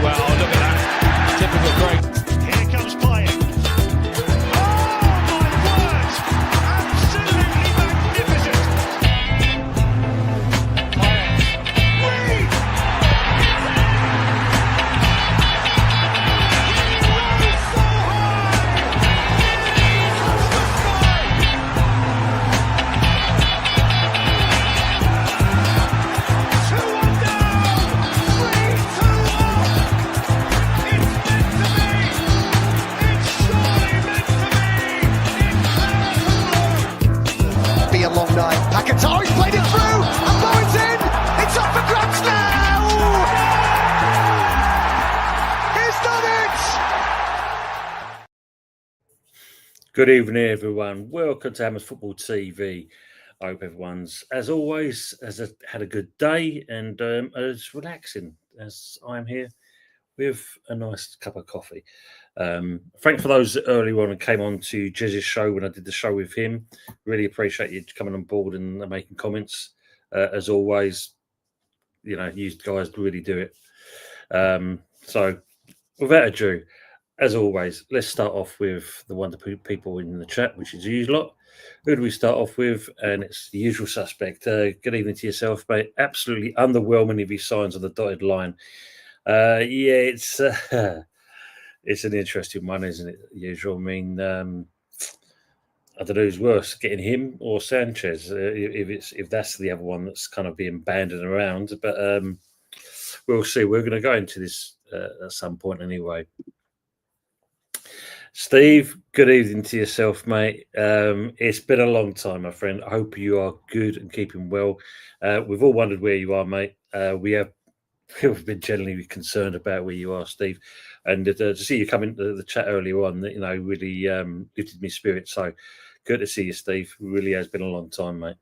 well. Look at that. Typical Craig. Here comes playing. Oh my word! Absolutely magnificent. Wait! He rose so A long night. Paquetá, he's played it through, and Bowen's in. It's up for grabs now. He's done it. Good evening, everyone. Welcome to Hammers Football TV. I hope everyone's, as always, had a good day and is relaxing as I'm here with a nice cup of coffee. Thanks for those early on and came on to Jez's show when I did the show with him. Really appreciate you coming on board and making comments. As always, you know, you guys really do it. So without ado, as always, let's start off with the wonderful people in the chat, which is you lot. Who do we start off with? And it's the usual suspect. Good evening to yourself, mate. Absolutely underwhelming of his signs on the dotted line. It's an interesting one, isn't it? Usual. I mean, I don't know who's worse, getting him or Sanchez. If that's the other one that's kind of being banded around, but we'll see. We're going to go into this at some point anyway. Steve, good evening to yourself, mate. It's been a long time, my friend. I hope you are good and keeping well. We've all wondered where you are, mate. We've been generally concerned about where you are, Steve. And to see you come into the chat earlier on, you know, really lifted me spirit. So good to see you, Steve. It really has been a long time, mate.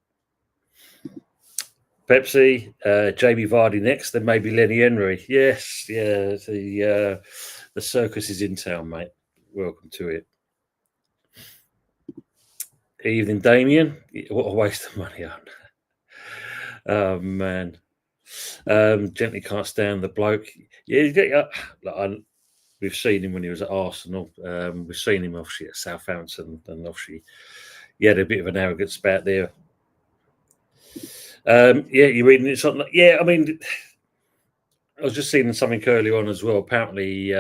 Pepsi, Jamie Vardy next, then maybe Lenny Henry. Yes, yeah, the circus is in town, mate. Welcome to it. Evening, Damien. What a waste of money on. Oh, man. Gently can't stand the bloke. Yeah, we've seen him when he was at Arsenal. We've seen him obviously at Southampton, and obviously he had a bit of an arrogance about there. You're reading it something like, I mean, I was just seeing something earlier on as well. Apparently,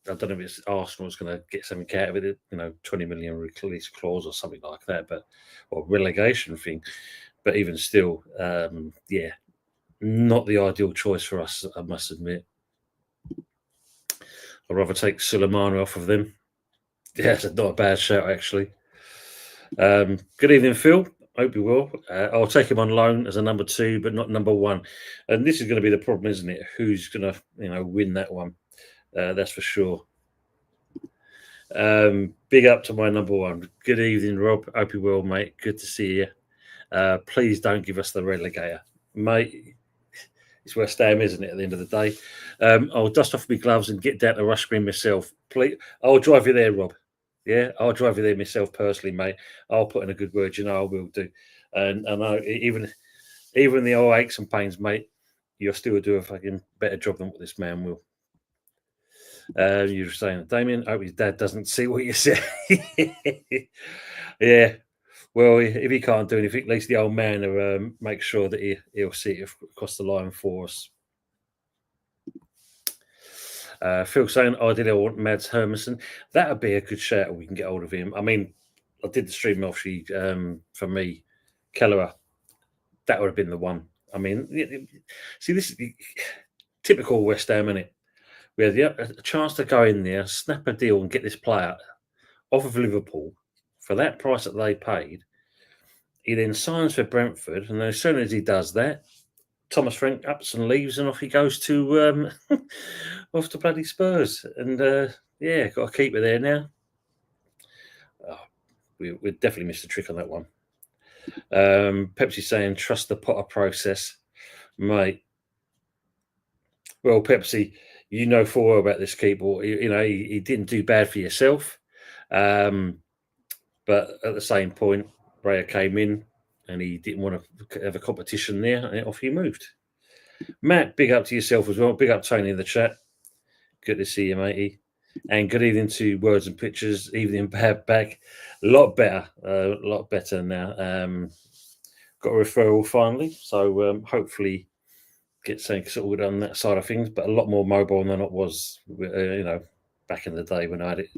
I don't know if it's Arsenal's going to get something out of it, you know, 20 million release clause or something like that, or relegation thing. But even still, not the ideal choice for us, I must admit. I'd rather take Suleimani off of them. Yeah, it's not a bad shout, actually. Good evening, Phil. Hope you will. I'll take him on loan as a number 2, but not number 1. And this is going to be the problem, isn't it? Who's going to, win that one? That's for sure. Big up to my number 1. Good evening, Rob. Hope you will, mate. Good to see you. Please don't give us the relegator, mate. It's West Ham, isn't it, at the end of the day? I'll dust off my gloves and get down to Rush Green myself. Please, I'll drive you there, Rob. Yeah, I'll drive you there myself personally, mate. I'll put in a good word, I will do. And I know even the old aches and pains, mate, you'll still do a fucking better job than what this man will. You're saying, Damien, I hope his dad doesn't see what you say. Yeah. Well, if he can't do anything, at least the old man will make sure that he'll see it across the line for us. Phil saying, ideally, I want Mads Hermansen. That would be a good shout. We can get hold of him. I mean, I did the stream, obviously, for me, Kelleher. That would have been the one. I mean, see, this is typical West Ham, isn't it? We had a chance to go in there, snap a deal and get this player off of Liverpool for that price that they paid. He then signs for Brentford, and as soon as he does that, Thomas Frank ups and leaves, and off he goes to off to bloody Spurs. And got to keep it there now. Oh, we definitely missed a trick on that one. Pepsi saying, trust the Potter process, mate. Well, Pepsi, you know full well about this keeper. He didn't do bad for yourself. But at the same point, Raya came in and he didn't want to have a competition there, and off he moved. Matt, big up to yourself as well. Big up Tony in the chat. Good to see you, matey. And good evening to Words and Pictures. Evening, Bad back. A lot better now. Got a referral finally, so hopefully get something sorted on that side of things. But a lot more mobile than it was, back in the day when I had it.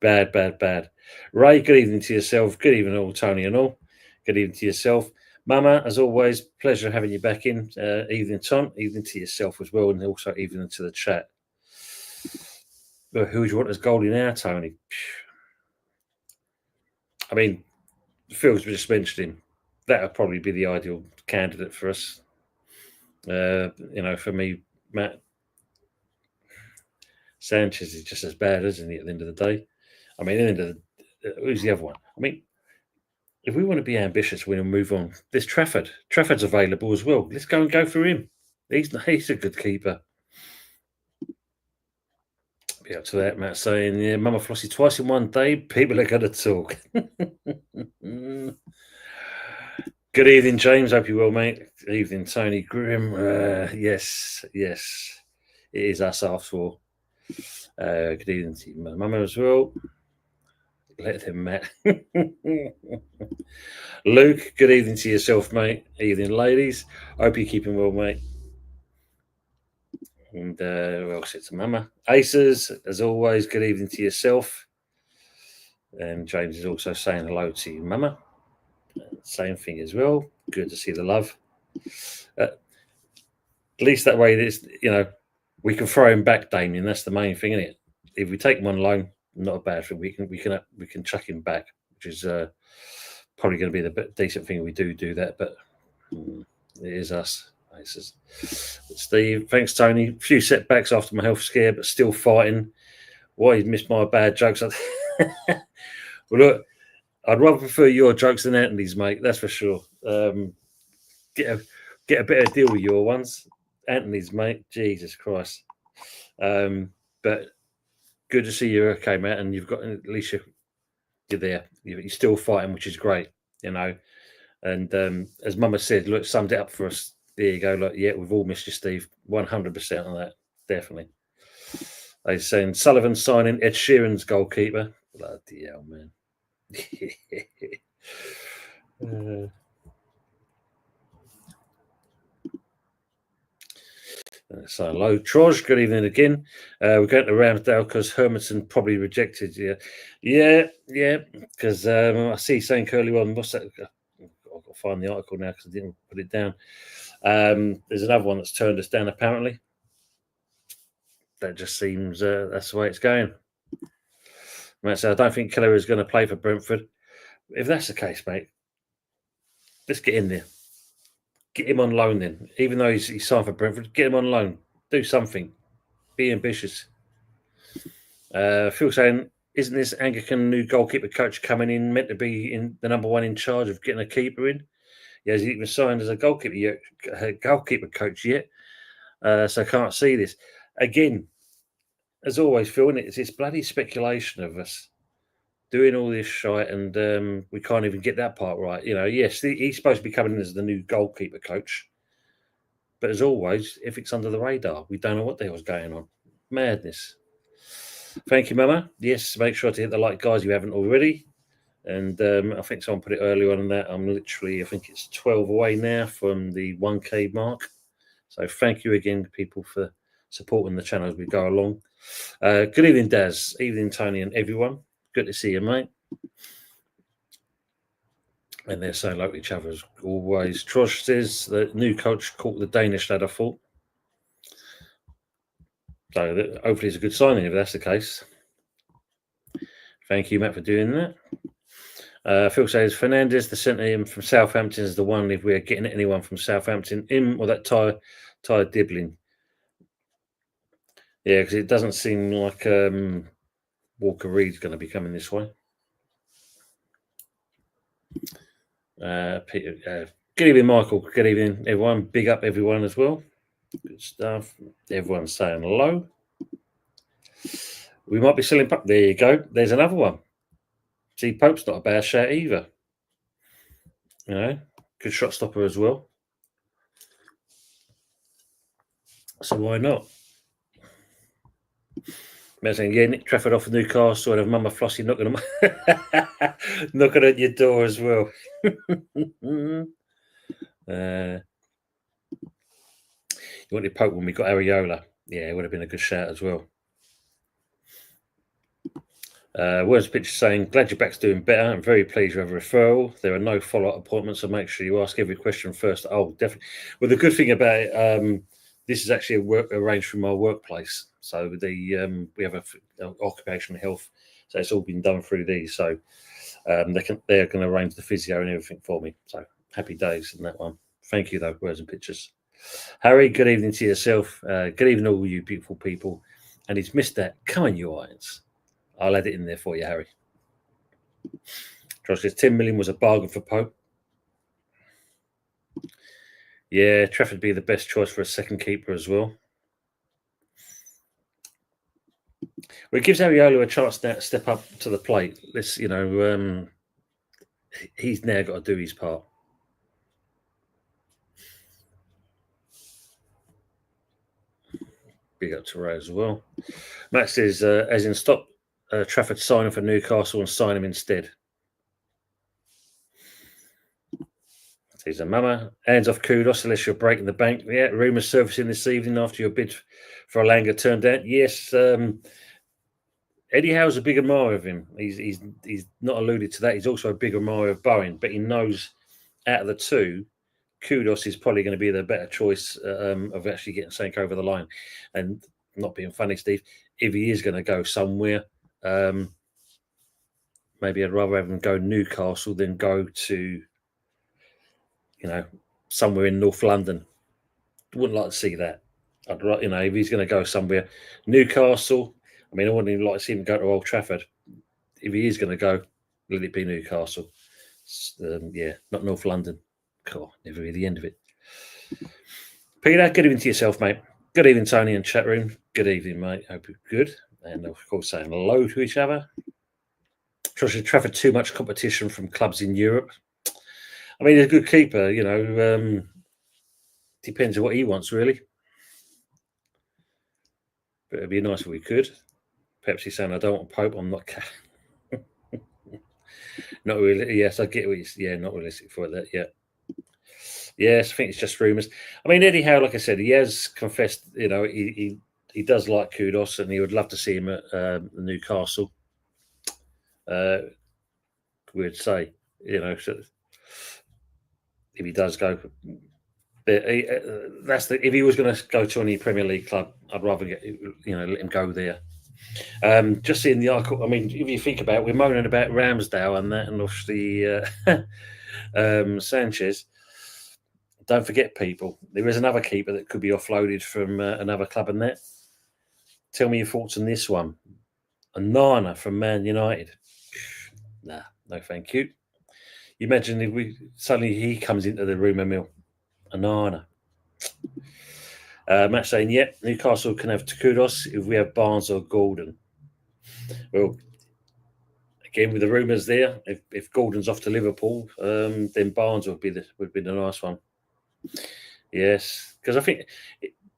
Bad. Ray, good evening to yourself. Good evening, all Tony and all. Good evening to yourself. Mama, as always, pleasure having you back in. Evening, Tom. Evening to yourself as well, and also evening to the chat. Who would you want as goalie now, Tony? I mean, Phil's just mentioned him. That would probably be the ideal candidate for us. For me, Matt Sanchez is just as bad, isn't he, at the end of the day? I mean, who's the other one? I mean, if we want to be ambitious, we're going to move on. There's Trafford. Trafford's available as well. Let's go for him. He's a good keeper. Be up to that, Matt saying, yeah, Mama Flossie twice in one day. People are going to talk. Good evening, James. Hope you're well, mate. Good evening, Tony Grimm. Yes. It is us after all. Good evening to you, Mama, as well. Let them, Matt. Luke, good evening to yourself, mate. Evening, ladies. Hope you're keeping well, mate. And who else? It's Mama. Aces, as always, good evening to yourself. And James is also saying hello to you, Mama. Same thing as well. Good to see the love. At least that way, we can throw him back, Damien. That's the main thing, isn't it? If we take him on loan, not a bad thing. We can chuck him back, which is probably going to be the decent thing. We do that, but it is us. Steve, thanks, Tony. A few setbacks after my health scare, but still fighting. Why you missed my bad jokes? Well, look, I'd rather prefer your jokes than Anthony's, mate. That's for sure. Get a better deal with your ones. Anthony's, mate. Jesus Christ. But good to see you okay, Matt. And you've got, at least you're there. You're still fighting, which is great, And as Mama said, look, summed it up for us. There you go. Look, yeah, we've all missed you, Steve. 100% on that. Definitely. They're saying Sullivan signing Ed Sheeran's goalkeeper. Bloody hell, man. So hello, Troj. Good evening again. We're going to Ramsdale because Hermanson probably rejected you. Yeah. Because I see saying earlier on, what's that? I've got to find the article now because I didn't put it down. There's another one that's turned us down, apparently. That just seems that's the way it's going. So I don't think Keller is going to play for Brentford. If that's the case, mate, let's get in there. Get him on loan then. Even though he's signed for Brentford, get him on loan. Do something. Be ambitious. Phil saying, isn't this Anglican new goalkeeper coach coming in meant to be in the number one in charge of getting a keeper in? He hasn't even signed as a goalkeeper coach yet. So I can't see this. Again, as always, Phil, it's bloody speculation of us doing all this shite, and we can't even get that part right. Yes, he's supposed to be coming in as the new goalkeeper coach, but as always, if it's under the radar, we don't know what the hell's going on. Madness. Thank you, Mama. Yes, make sure to hit the like, guys, if you haven't already. And I think someone put it earlier on that I'm literally, I think it's 12 away now from the 1K mark. So thank you again, people, for supporting the channel as we go along. Good evening, Daz. Evening, Tony, and everyone. Good to see you, mate. And they're saying like each other as always. Trosh says the new coach caught the Danish ladder fault. So hopefully it's a good signing if that's the case. Thank you, Matt, for doing that. Phil says Fernandez, the centre in from Southampton, is the one if we're getting anyone from Southampton. Him or that Ty Dibbling. Yeah, because it doesn't seem like Walker Reed's going to be coming this way. Peter, good evening, Michael. Good evening, everyone. Big up everyone as well. Good stuff. Everyone's saying hello. We might be selling Pope. There you go. There's another one. See, Pope's not a bad shout either. Good shot stopper as well. So why not? Imagine, yeah, Nick Trafford off of Newcastle and have Mama Flossie knocking at your door as well. You wanted Pope when we got Areola. Yeah, it would have been a good shout as well. Words picture saying, glad your back's doing better. I'm very pleased with a referral. There are no follow-up appointments, so make sure you ask every question first. Oh, definitely. Well, the good thing about it, this is actually arranged from my workplace. So we have a occupational health, so it's all been done through these. So they're going to arrange the physio and everything for me. So happy days in that one. Thank you, though. Words and pictures. Harry, good evening to yourself. Good evening, all you beautiful people. And he's missed that. Come on, you irons. I'll add it in there for you, Harry. Josh says 10 million was a bargain for Pope. Yeah, Trafford would be the best choice for a second keeper as well. Well, it gives Areola a chance to step up to the plate. Let's, he's now got to do his part. Big up to Ray as well. Matt says, as in stop Trafford signing for Newcastle and sign him instead. Says a mama. Hands off Kudos unless you're breaking the bank. Yeah, rumours surfacing this evening after your bid for Alanga turned out. Yes, Eddie Howe's a big admirer of him. He's not alluded to that. He's also a big admirer of Bowen, but he knows out of the two, Kudos is probably going to be the better choice of actually getting something over the line. And not being funny, Steve, if he is going to go somewhere, maybe I'd rather have him go Newcastle than go to, somewhere in North London. Wouldn't like to see that. I'd, if he's going to go somewhere, Newcastle. I mean, I wouldn't even like to see him go to Old Trafford. If he is going to go, let it be Newcastle. Not North London. God, never be the end of it. Peter, good evening to yourself, mate. Good evening, Tony and chat room. Good evening, mate. Hope you're good. And of course, saying hello to each other. Joshua Trafford, too much competition from clubs in Europe. I mean, he's a good keeper, depends on what he wants, really. But it'd be nice if we could. Perhaps he's saying, I don't want Pope, I'm not... not really. Yes, I get what he's... Yeah, not realistic for that, yeah. Yes, I think it's just rumours. I mean, Eddie Howe, like I said, he has confessed, he does like Kudos and he would love to see him at Newcastle. We'd say, so if he does go... if he was going to go to any Premier League club, I'd rather let him go there. Just seeing the article, I mean, if you think about it, we're moaning about Ramsdale and that, and obviously Sanchez. Don't forget, people, there is another keeper that could be offloaded from another club and that. Tell me your thoughts on this one. Onana from Man United. Nah, no thank you. You imagine if suddenly he comes into the rumour mill. Onana. Matt saying, Newcastle can have Kudos if we have Barnes or Gordon. Well, again, with the rumours there, if Gordon's off to Liverpool, then Barnes would be the nice one. Yes, because I think,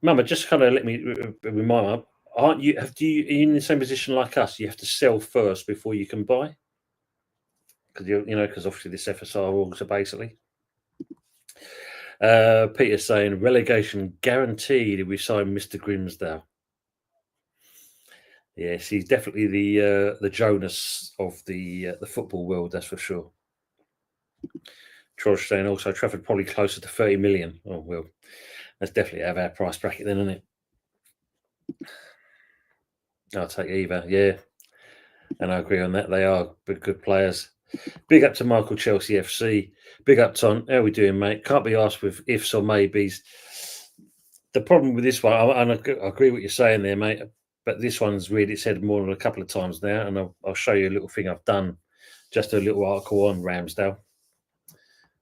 Mama, just kind of let me remind me, are you in the same position like us? You have to sell first before you can buy, because obviously this FSR rules are basically. Peter saying relegation guaranteed if we sign Mr. Grimsdale. Yes, he's definitely the Jonas of the football world, that's for sure. George saying also Trafford probably closer to 30 million. Oh well, that's definitely out of our price bracket then, isn't it? I'll take either, yeah. And I agree on that. They are good players. Big up to Michael Chelsea FC. Big up, Ton. How are we doing, mate? Can't be asked with ifs or maybes. The problem with this one, and I agree what you're saying there, mate, but this one's really said more than a couple of times now, and I'll show you a little thing I've done, just a little article on Ramsdale.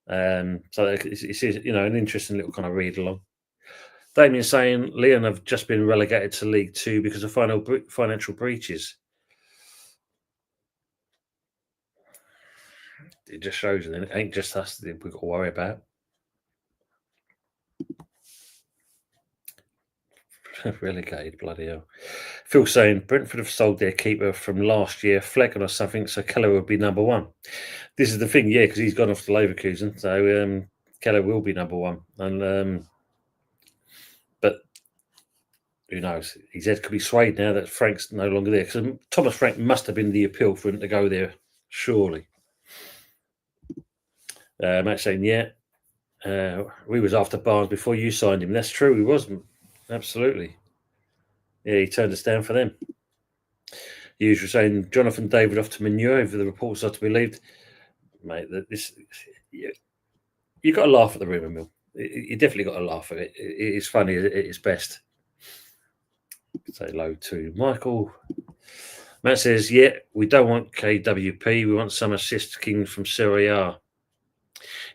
So it's an interesting little kind of read along. Damien saying Leon have just been relegated to League Two because of financial breaches. It just shows you, it ain't just us that we've got to worry about. Relegated, bloody hell. Phil saying Brentford have sold their keeper from last year, Flecken or something, so Keller would be number one. This is the thing, yeah, because he's gone off to Leverkusen, so Keller will be number one. And but who knows? His head could be swayed now that Frank's no longer there. Because Thomas Frank must have been the appeal for him to go there, surely. Matt saying, yeah, we was after Barnes before you signed him. That's true, he wasn't. Absolutely. Yeah, he turned us down for them. Hughes was saying Jonathan David off to Manure, if the reports are to be believed. Mate, you got to laugh at the rumour mill. You definitely got to laugh at it. It's funny at its best. Say hello to Michael. Matt says, yeah, we don't want KWP. We want some assist king from Serie A.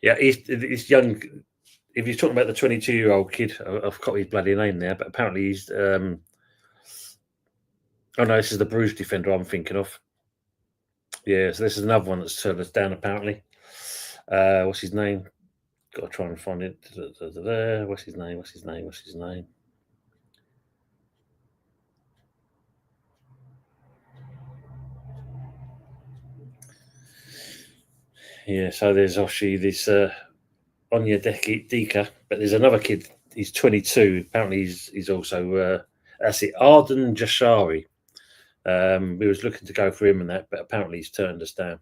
Yeah, he's young. If you're talking about the 22-year-old kid, I've got his bloody name there, but apparently he's... oh, no, this is the Bruges defender I'm thinking of. Yeah, so this is another one that's turned us down, apparently. What's his name? Got to try and find it. What's his name? Yeah, so there's obviously this Onya Dika, but there's another kid. He's 22. Apparently, he's also that's it, Arden Jashari. We was looking to go for him and that, but apparently he's turned us down.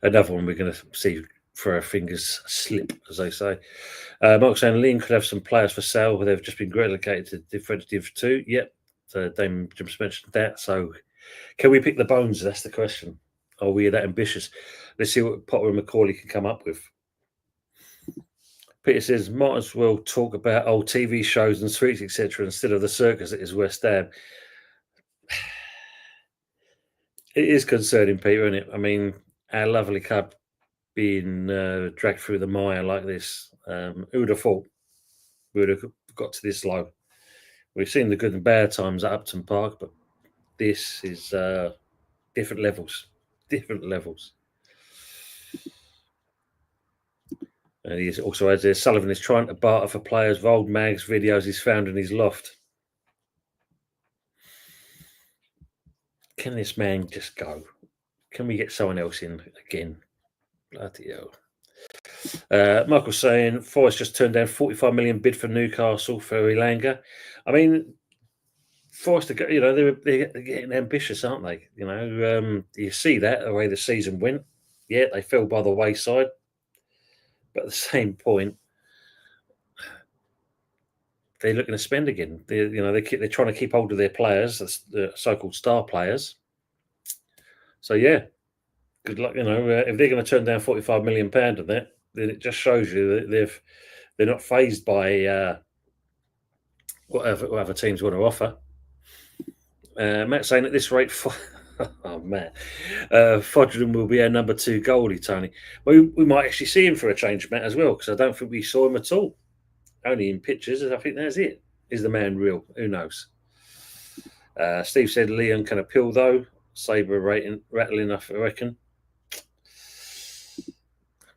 Another one we're going to see for our fingers slip, as they say. Mark saying Lean could have some players for sale, but they've just been relegated to Different Div 2. Yep, Dame just mentioned that. So, can we pick the bones? That's the question. Are we that ambitious? Let's see what Potter and Macaulay can come up with. Peter says, might as well talk about old TV shows and sweets, etc., instead of the circus that is West Ham. It is concerning, Peter, isn't it? I mean, our lovely club being dragged through the mire like this. Who would have thought we would have got to this low? We've seen the good and bad times at Upton Park, but this is different levels. Different levels. And he also adds there, Sullivan is trying to barter for players of old mags videos he's found in his loft. Can this man just go? Can we get someone else in again? Bloody hell. Michael saying Forest just turned down 45 million bid for Newcastle for Elanga. I mean, Forest, you know, they're getting ambitious, aren't they? You know, you see that the way the season went. Yeah, they fell by the wayside. But at the same point, they're looking to spend again. They're trying to keep hold of their players, the so-called star players. So yeah, good luck. You know, if they're going to turn down £45 million of that, then it just shows you that they're not phased by whatever teams want to offer. Matt saying at this rate, oh man, Fodden will be our number 2 goalie, Tony. Well, we might actually see him for a change, Matt, as well, because I don't think we saw him at all. Only in pictures. I think that's it. Is the man real? Who knows? Steve said Leon can appeal though. Sabre rattling enough, I reckon.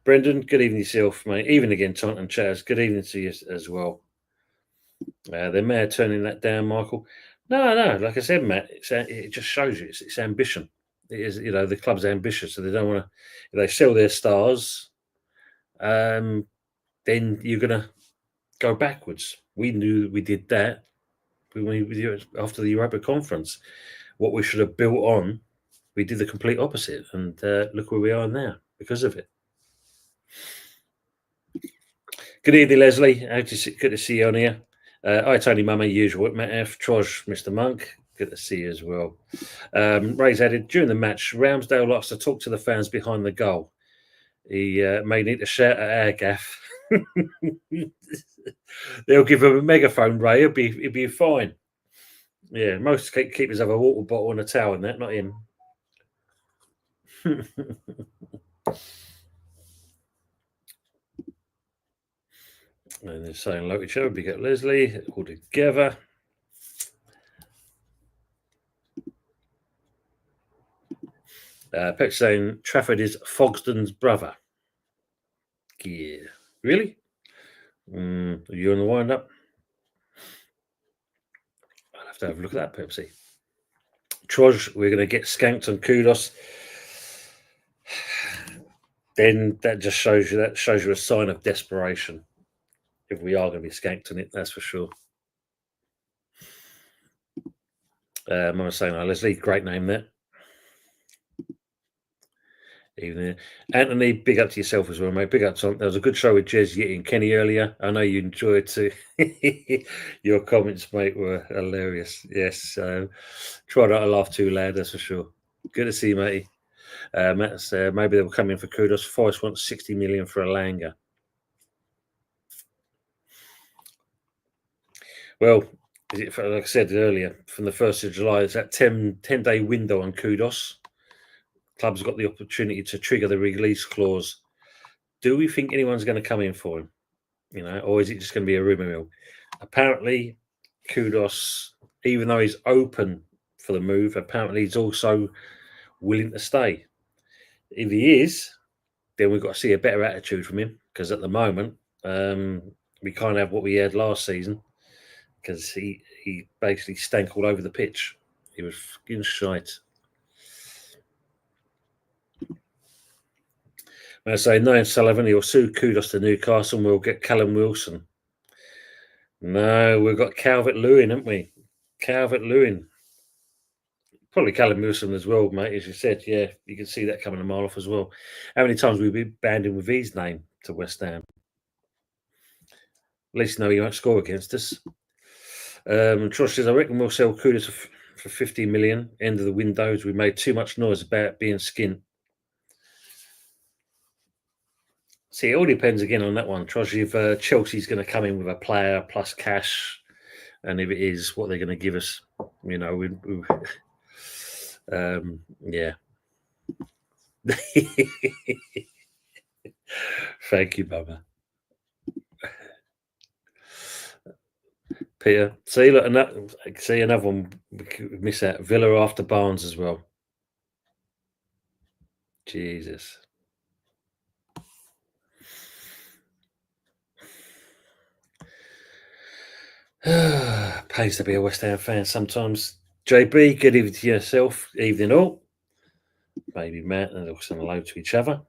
Brendan, good evening yourself, mate. Even again, Taunton Chaz, good evening to you as well. The mayor turning that down, Michael. No. Like I said, Matt, it just shows you it's ambition. It is, you know, the club's ambitious, so they don't want to. If they sell their stars, then you're gonna go backwards. We knew we did that after the Europa Conference. What we should have built on, we did the complete opposite, and look where we are now because of it. Good evening, Leslie. Good to see you on here. Hi, Tony Mummy, usual. Matt F. Trosh, Mr. Monk. Good to see you as well. Ray's added, during the match, Ramsdale likes to talk to the fans behind the goal. He may need to shout at our gaff. They'll give him a megaphone, Ray. He'll be fine. Yeah, most keepers have a water bottle and a towel and that, not him. And they're saying like each other, big up Leslie, all together. Peck saying Trafford is Fogsden's brother. Yeah. Really? Are you on the wind up? I'll have to have a look at that Pepsi. Troj, we're going to get skanked on kudos. Then that just shows you a sign of desperation. If we are going to be skanked on it, that's for sure. Mama saying, Leslie, great name there. Evening. Anthony, big up to yourself as well, mate. Big up to there was a good show with Jez Yeti and Kenny earlier. I know you enjoyed too. Your comments, mate, were hilarious. Yes. Try not to laugh too loud, that's for sure. Good to see you, matey. Matt said maybe they'll come in for kudos. Forest wants 60 million for Alanga. Well, like I said earlier, from the 1st of July, it's that 10-day window on kudos. Clubs got the opportunity to trigger the release clause. Do we think anyone's going to come in for him? Or is it just going to be a rumour mill? Apparently, kudos, even though he's open for the move, apparently he's also willing to stay. If he is, then we've got to see a better attitude from him, because at the moment, we can't have what we had last season, because he basically stank all over the pitch. He was fucking shite. I say, Niall Sullivan, he'll sue kudos to Newcastle and we'll get Callum Wilson. No, we've got Calvert-Lewin, haven't we? Calvert-Lewin. Probably Callum Wilson as well, mate, as you said. Yeah, you can see that coming a mile off as well. How many times we've been banned him with his name to West Ham? At least know he won't score against us. Trosh says, I reckon we'll sell kudos for 50 million. End of the windows. We made too much noise about being skint. See, it all depends again on that one. Trosh, if Chelsea's going to come in with a player plus cash, and if it is, what they're going to give us, yeah. Thank you, Bubba. Peter, see another one. We miss out. Villa after Barnes as well. Jesus. Pays to be a West Ham fan sometimes. JB, good evening to yourself. Evening all. Maybe Matt and also hello to each other.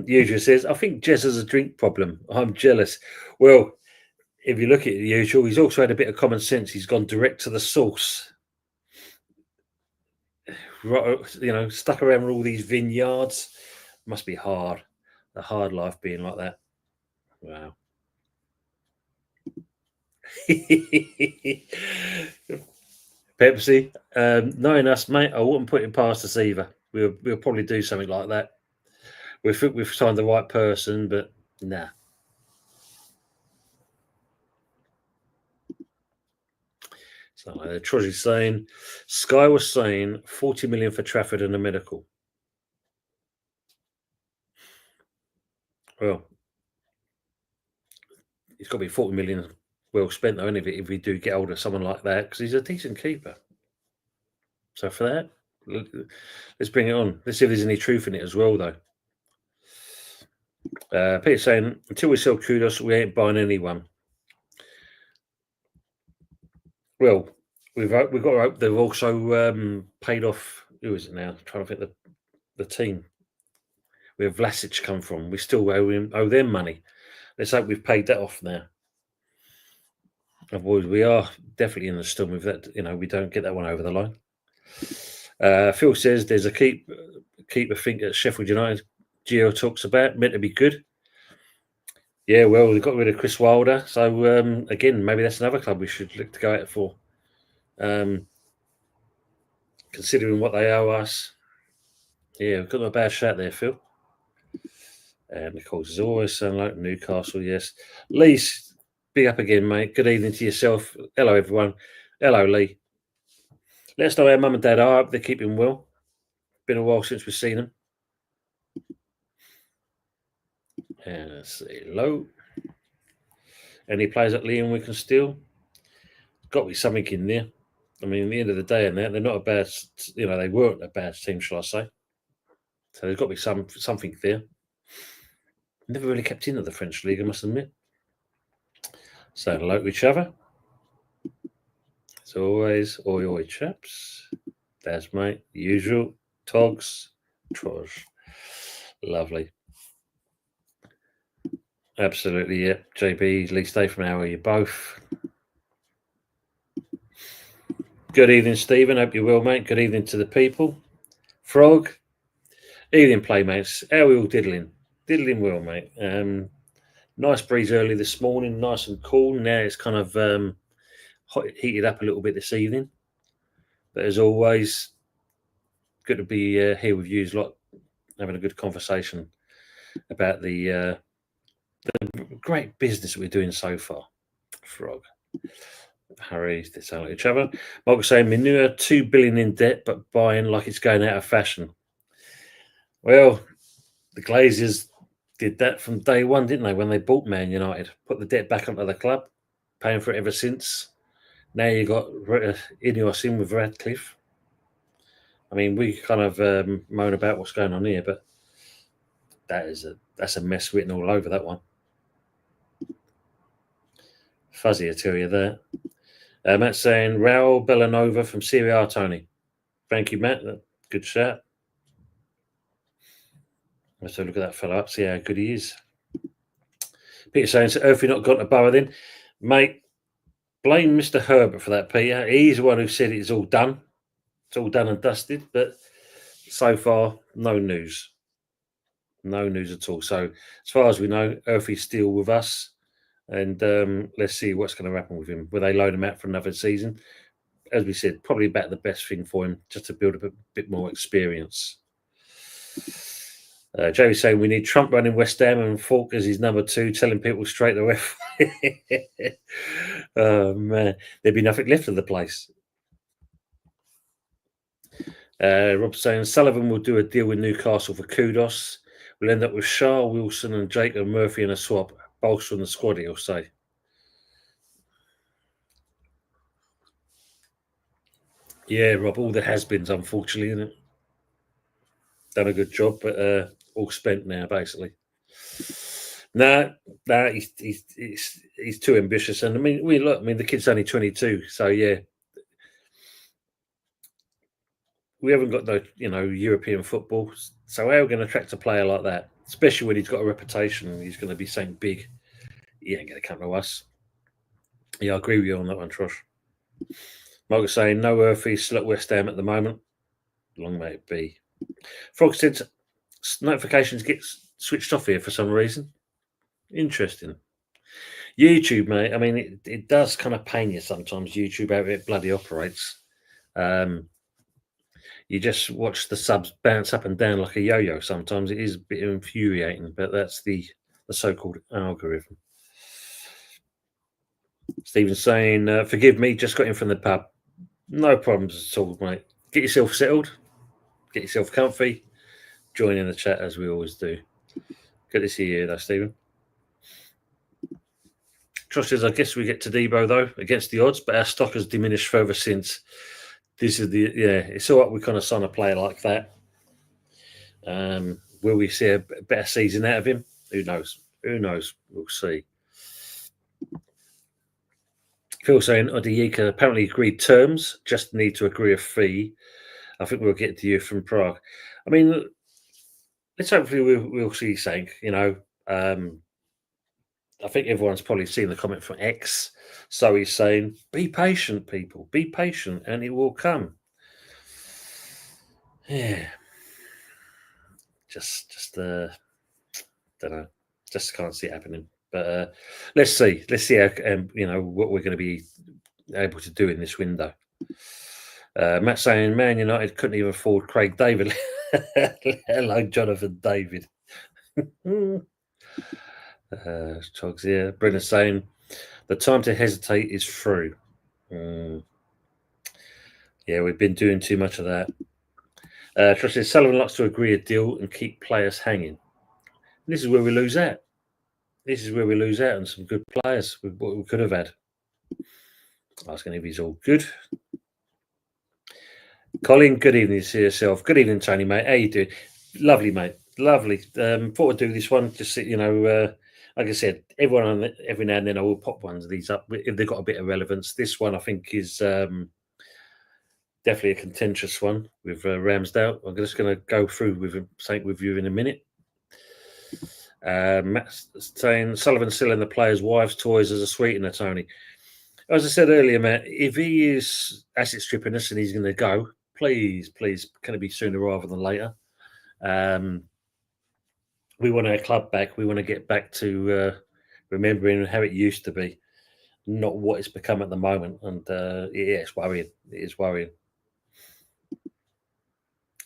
Usual says, I think Jez has a drink problem. I'm jealous. Well, if you look at the usual, he's also had a bit of common sense. He's gone direct to the source. Stuck around with all these vineyards. Must be hard. The hard life being like that. Wow. Pepsi, knowing us, mate, I wouldn't put it past us either. We'll probably do something like that. We think we've signed the right person, but nah. So Troj's saying, Sky was saying 40 million for Trafford and a medical. Well, it's got to be 40 million well spent, though, isn't it, if we do get hold of someone like that, because he's a decent keeper. So for that, let's bring it on. Let's see if there's any truth in it as well, though. Peter saying, until we sell kudos, we ain't buying anyone. Well, we've got to hope they've also paid off. Who is it now? I'm trying to think the team where Vlasic come from. We still owe them money. Let's hope we've paid that off now. Otherwise, we are definitely in the storm with that. We don't get that one over the line. Phil says there's a keeper think at Sheffield United. Gio talks about meant to be good. Yeah, well, we got rid of Chris Wilder, so again, maybe that's another club we should look to go out for. Considering what they owe us, yeah, we've got a bad shout there, Phil. And of course, as always, sound like Newcastle. Yes, Lee, big up again, mate. Good evening to yourself. Hello, everyone. Hello, Lee. Let us know how Mum and Dad are. I hope they're keeping well. Been a while since we've seen them. And let's see, hello. Any players at Liam we can steal? Got to be something in there. I mean, at the end of the day, and they're not a bad, they weren't a bad team, shall I say? So there's got to be something there. Never really kept into the French league, I must admit. So hello to each other. As always, oi chaps. That's mate. Usual. Togs. Troj. Lovely. Absolutely, yeah. JB, Lee Stay how are you both? Good evening, Stephen. Hope you're well, mate. Good evening to the people. Frog. Evening, playmates. How are we all diddling? Diddling well, mate. Nice breeze early this morning, nice and cool. Now it's kind of heated up a little bit this evening. But as always, good to be here with you lot, having a good conversation about the great business that we're doing so far. Frog. Harry, they sound like each other. Mark saying, Manure 2 billion in debt, but buying like it's going out of fashion. Well, the Glazers did that from day one, didn't they? When they bought Man United, put the debt back onto the club, paying for it ever since. Now you got Ineos in with Radcliffe. I mean, we kind of moan about what's going on here, but that's a mess written all over that one. Fuzzy, I tell you that. Matt's saying Raul Bellanova from Serie A, Tony. Thank you, Matt. Good shout. Let's have a look at that fella up, see how good he is. Peter saying, so Earthy not got to Borough then? Mate, blame Mr. Herbert for that, Peter. He's the one who said it's all done. It's all done and dusted, but so far, no news. No news at all. So as far as we know, Earthy's still with us. And let's see what's going to happen with him. Will they load him out for another season? As we said, probably about the best thing for him, just to build a bit more experience. Jamie's saying we need Trump running West Ham and Falk as his number 2, telling people straight the ref. Oh, man. There'd be nothing left of the place. Rob's saying Sullivan will do a deal with Newcastle for Kudos. We'll end up with Shah, Wilson and Jacob Murphy in a swap. Bolster on the squad, he'll say. Yeah, Rob, all the has-beens, unfortunately, isn't it? Done a good job, but all spent now, basically. No, he's too ambitious. And I mean, the kid's only 22, so yeah. We haven't got no, European football. So how are we going to attract a player like that? Especially when he's got a reputation and he's going to be something big. He ain't going to come to us. Yeah, I agree with you on that one, Trosh. Mark is saying no Earthy, still at West Ham at the moment. Long may it be. Frog said notifications get switched off here for some reason. Interesting. YouTube, mate. I mean, it does kind of pain you sometimes, YouTube, how it bloody operates. You just watch the subs bounce up and down like a yo-yo sometimes. It is a bit infuriating, but that's the so-called algorithm. Stephen's saying, forgive me, just got in from the pub. No problems at all, mate. Get yourself settled. Get yourself comfy. Join in the chat as we always do. Good to see you though, Stephen. Trust says, I guess we get to Debo though, against the odds, but our stock has diminished further since. This is it's all right. We kind of sign a player like that. Will we see a better season out of him? Who knows? Who knows? We'll see. Phil saying Odiyika apparently agreed terms, just need to agree a fee. I think we'll get to you from Prague. I mean, let's hopefully we'll see something, I think everyone's probably seen the comment from X. So he's saying, be patient, people. Be patient, and it will come. Yeah. Just don't know. Just can't see it happening. But let's see. Let's see how, what we're going to be able to do in this window. Matt saying, Man United couldn't even afford Craig David. Hello, Jonathan David. Chogs here. Brendan's saying the time to hesitate is through. Yeah, we've been doing too much of that. Trust Sullivan likes to agree a deal and keep players hanging. And this is where we lose out. This is where we lose out on some good players with what we could have had. Asking if he's all good. Colin, good evening to yourself. Good evening, Tony, mate. How you doing? Lovely, mate. Lovely. Thought I'd do this one. Just like I said, every now and then I will pop ones of these up if they've got a bit of relevance. This one I think is definitely a contentious one with Ramsdale. I'm just going to go through something with you in a minute. Matt saying Sullivan's selling the players' wives' toys as a sweetener, Tony. As I said earlier, Matt, if he is asset stripping us and he's going to go, please, can it be sooner rather than later? We want our club back. We want to get back to remembering how it used to be, not what it's become at the moment. And it's worrying. It is worrying.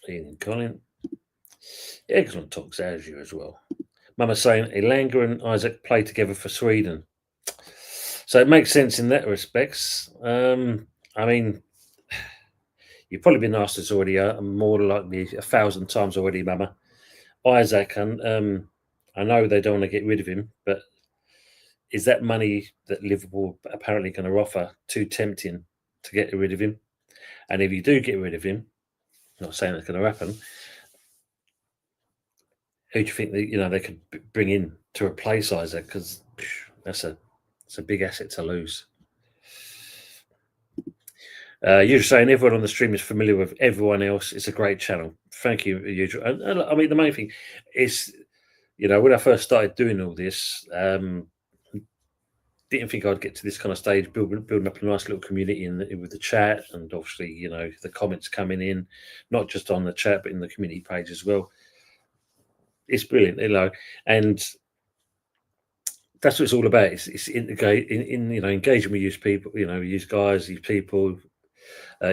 Ian Colin. Excellent talks as you as well. Mama saying Elanga and Isaac play together for Sweden. So it makes sense in that respects. I mean, you've probably been asked this already, more likely 1,000 times already, Mama. Isaac, and I know they don't want to get rid of him, but is that money that Liverpool apparently going to offer too tempting to get rid of him? And if you do get rid of him, not saying that's going to happen, who do you think that they could bring in to replace Isaac? Because that's a big asset to lose. You're saying everyone on the stream is familiar with everyone else. It's a great channel. Thank you, usual. And I mean, the main thing is, when I first started doing all this, didn't think I'd get to this kind of stage, building up a nice little community with the chat, and obviously, the comments coming in, not just on the chat but in the community page as well. It's brilliant, and that's what it's all about. It's engaging with you people, you guys, you people,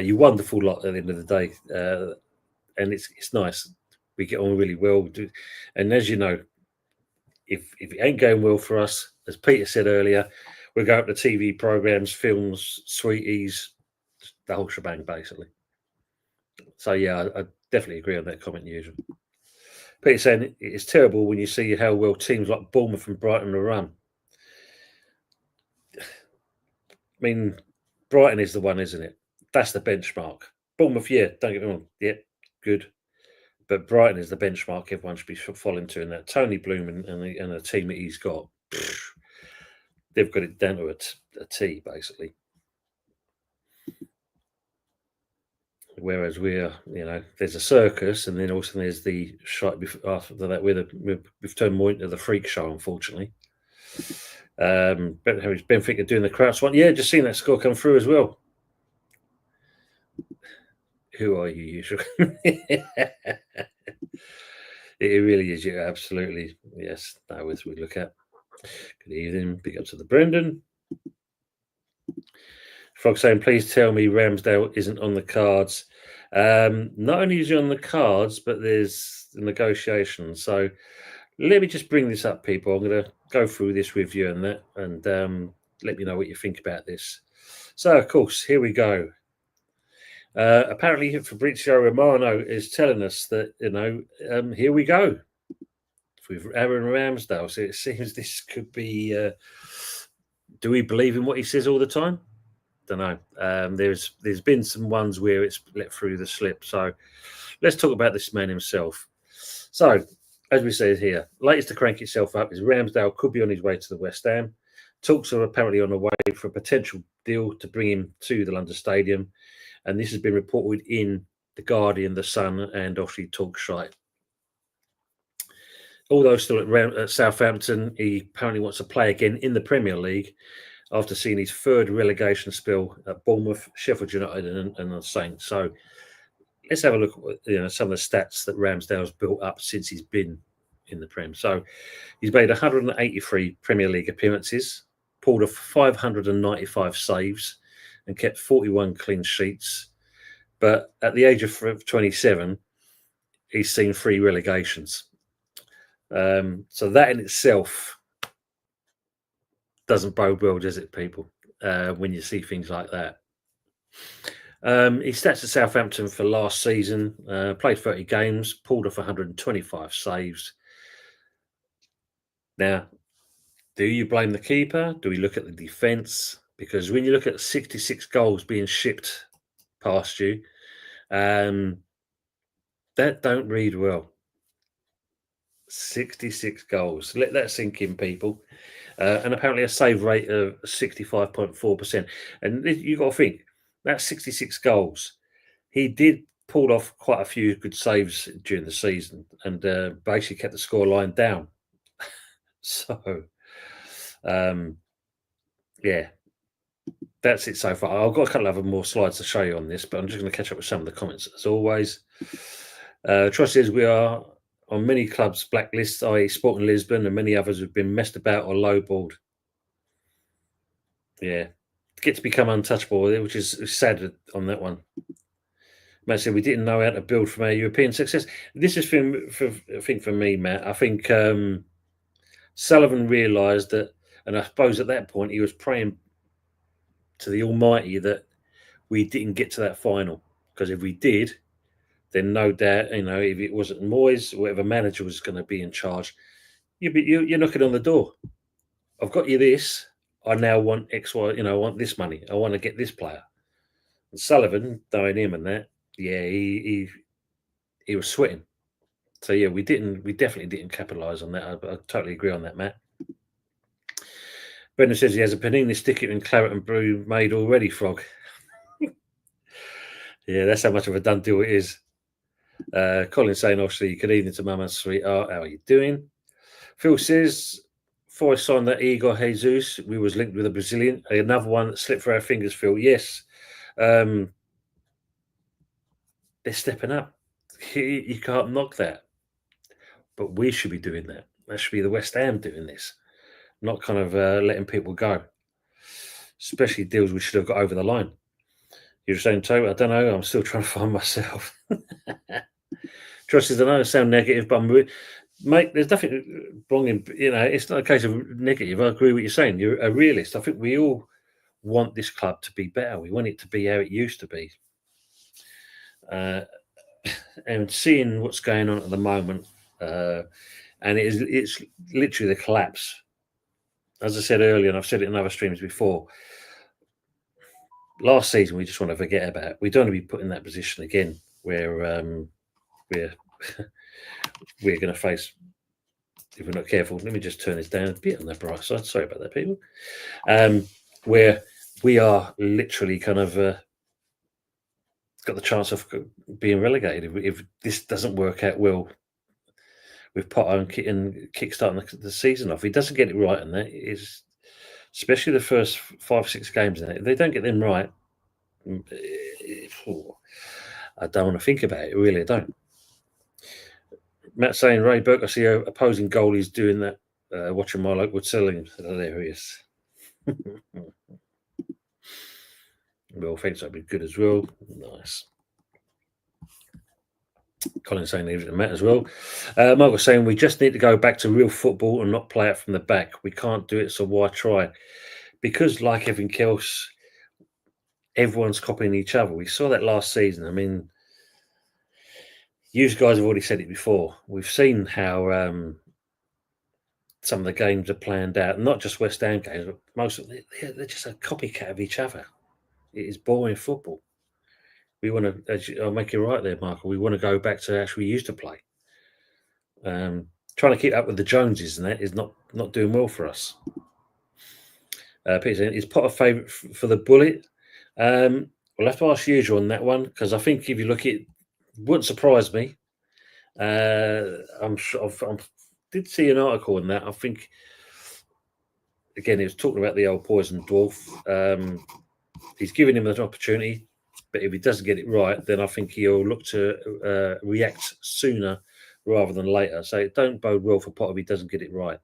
you wonderful lot at the end of the day, and it's nice. We get on really well, and as you know, if it ain't going well for us, as Peter said earlier, we go up to TV programs, films, sweeties, the whole shebang, basically. So yeah, I definitely agree on that comment, usual. Peter saying it's terrible when you see how well teams like Bournemouth and Brighton are run. I mean, Brighton is the one, isn't it? That's the benchmark. Bournemouth, yeah, don't get me wrong, yeah, good. But Brighton is the benchmark everyone should be following to, and that Tony Bloom and the team that he's got, they've got it down to a T, basically. Whereas there's a circus, and then also there's the shot after that. We've turned more into the freak show, unfortunately. Benfica doing the Krauts one. Yeah, just seeing that score come through as well. Who are you, usual? It really is. Yeah, absolutely. Yes, that was we look at. Good evening. Big up to the Brendan. Frog saying, please tell me Ramsdale isn't on the cards. Not only is he on the cards, but there's the negotiation. So let me just bring this up, people. I'm going to go through this with you and let me know what you think about this. So, of course, here we go. Apparently, Fabrizio Romano is telling us that, here we go with Aaron Ramsdale. So it seems this could be. Do we believe in what he says all the time? Don't know. There's been some ones where it's let through the slip. So let's talk about this man himself. So, as we said here, latest to crank itself up is Ramsdale could be on his way to the West Ham. Talks are apparently on the way for a potential deal to bring him to the London Stadium. And this has been reported in The Guardian, The Sun, and obviously Talkshite. Although still at Southampton, he apparently wants to play again in the Premier League after seeing his third relegation spell at Bournemouth, Sheffield United, and the Saints. So let's have a look at some of the stats that Ramsdale's built up since he's been in the Prem. So he's made 183 Premier League appearances, pulled off 595 saves, and kept 41 clean sheets. But at the age of 27, he's seen 3 relegations. So that in itself doesn't bode well, does it, people, when you see things like that? He stats at Southampton for last season, played 30 games, pulled off 125 saves. Now, do you blame the keeper? Do we look at the defence? Because when you look at 66 goals being shipped past you, that don't read well. 66 goals. Let that sink in, people. And apparently a save rate of 65.4%. And you've got to think, that's 66 goals. He did pull off quite a few good saves during the season and basically kept the scoreline down. So, yeah, that's it so far. I've got a couple of other more slides to show you on this, but I'm just going to catch up with some of the comments as always. Troy says we are on many clubs' blacklists, i.e. Sporting Lisbon and many others who've been messed about or lowballed. Yeah, get to become untouchable, which is sad on that one. Matt said we didn't know how to build from our European success. This is I think for me, Matt. I think Sullivan realised that, and I suppose at that point he was praying to the Almighty that we didn't get to that final, because if we did, then no doubt, if it wasn't Moyes, whatever manager was going to be in charge, you're knocking on the door. I've got you this. I now want X, Y. I want this money. I want to get this player. And Sullivan, knowing him and that, yeah, he was sweating. So yeah, we definitely didn't capitalise on that. I totally agree on that, Matt. Brendan says he has a panini sticker in claret and brew made already, Frog. Yeah, that's how much of a done deal it is. Colin saying, obviously, good evening to Mama Sweetheart. How are you doing? Phil says, before I signed that Igor Jesus, we was linked with a Brazilian. Another one that slipped through our fingers, Phil. Yes. They're stepping up. You can't knock that. But we should be doing that. That should be the West Ham doing this. Not kind of letting people go. Especially deals we should have got over the line. You're saying, Toe, I don't know. I'm still trying to find myself. Trust is, I know I sound negative, but mate, there's nothing wrong in, it's not a case of negative. I agree with what you're saying. You're a realist. I think we all want this club to be better. We want it to be how it used to be. And seeing what's going on at the moment, and it's literally the collapse. As I said earlier, and I've said it in other streams before, last season we just want to forget about it. We don't want to be put in that position again where we're going to face, if we're not careful. Let me just turn this down a bit on the bright side. Sorry about that, people. Where we are literally kind of got the chance of being relegated if this doesn't work out well with Potter and kickstarting the season off. He doesn't get it right, and that is, especially the first 5-6 games in it. If they don't get them right, I don't want to think about it. Really, I don't. Matt saying, Ray Burke, I see opposing goalies doing that. Watching my local selling. Hilarious. Well, thanks. That'd be good as well. Nice. Colin saying leave it to Matt as well. Mark was saying we just need to go back to real football and not play it from the back. We can't do it, so why try? Because like everything else, everyone's copying each other. We saw that last season. I mean, you guys have already said it before. We've seen how some of the games are planned out. Not just West Ham games, but most of them, they're just a copycat of each other. It is boring football. We want to, I'll make you right there, Michael. We want to go back to how we used to play. Trying to keep up with the Joneses and that is not doing well for us. Peter saying, is Potter favourite for the Bullet? We'll have to ask usual on that one, because I think if you look at it, wouldn't surprise me. I'm sure I did see an article on that. I think, again, he was talking about the old poison dwarf. He's giving him an opportunity. But if he doesn't get it right, then I think he'll look to react sooner rather than later. So it don't bode well for Potter if he doesn't get it right.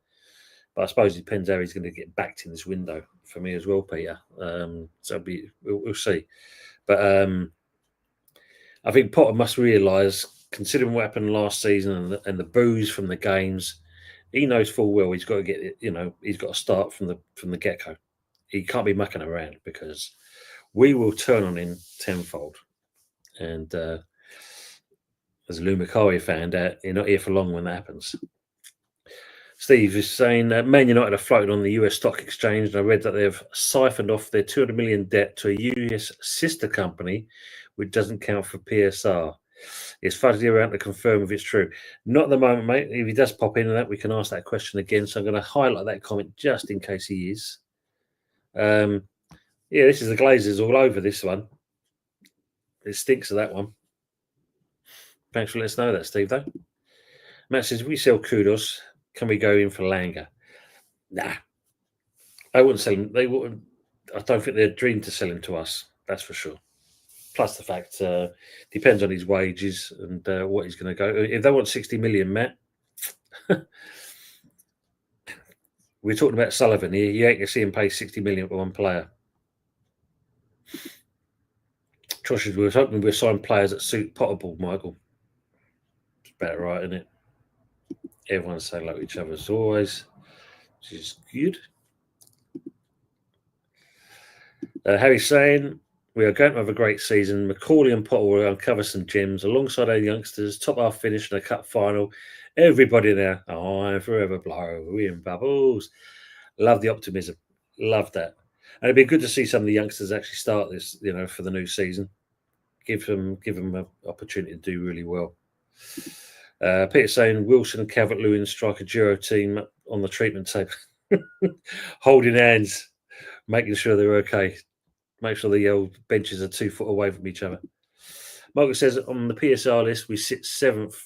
But I suppose it depends how he's going to get backed in this window for me as well, Peter. So we'll see. But I think Potter must realise, considering what happened last season and the boos from the games, he knows full well he's got to get it. He's got to start from the get-go. He can't be mucking around, because we will turn on him tenfold. And as Lou McCarthy found out, you're not here for long when that happens. Steve is saying Man United are floated on the US stock exchange, and I read that they've siphoned off their $200 million debt to a US sister company, which doesn't count for PSR. It's fuzzy around to confirm if it's true. Not at the moment, mate. If he does pop in and that, we can ask that question again. So I'm going to highlight that comment just in case he is. Yeah, this is the Glazers all over this one. It stinks of that one. Thanks for letting us know that, Steve, though. Matt says, if we sell Kudos, can we go in for Langer? Nah. I wouldn't sell him. They wouldn't. I don't think they'd dream to sell him to us. That's for sure. Plus the fact, depends on his wages and what he's going to go. If they want 60 million, Matt, we're talking about Sullivan here. You ain't going to see him pay 60 million for one player. Josh, we were hoping we'd sign players that suit Potterball, Michael. It's about right, isn't it? Everyone's saying like each other as always, which is good. Harry's saying, we are going to have a great season. Macaulay and Potter will uncover some gems alongside our youngsters. Top half finish in a cup final. Everybody there. Oh, I'm forever blowing bubbles. Love the optimism. Love that. And it'd be good to see some of the youngsters actually start this, for the new season. Give them an opportunity to do really well. Peter saying Wilson and Calvert-Lewin strike a duo team on the treatment table, holding hands, making sure they're okay. Make sure the old benches are 2 foot away from each other. Margaret says on the PSR list we sit 7th,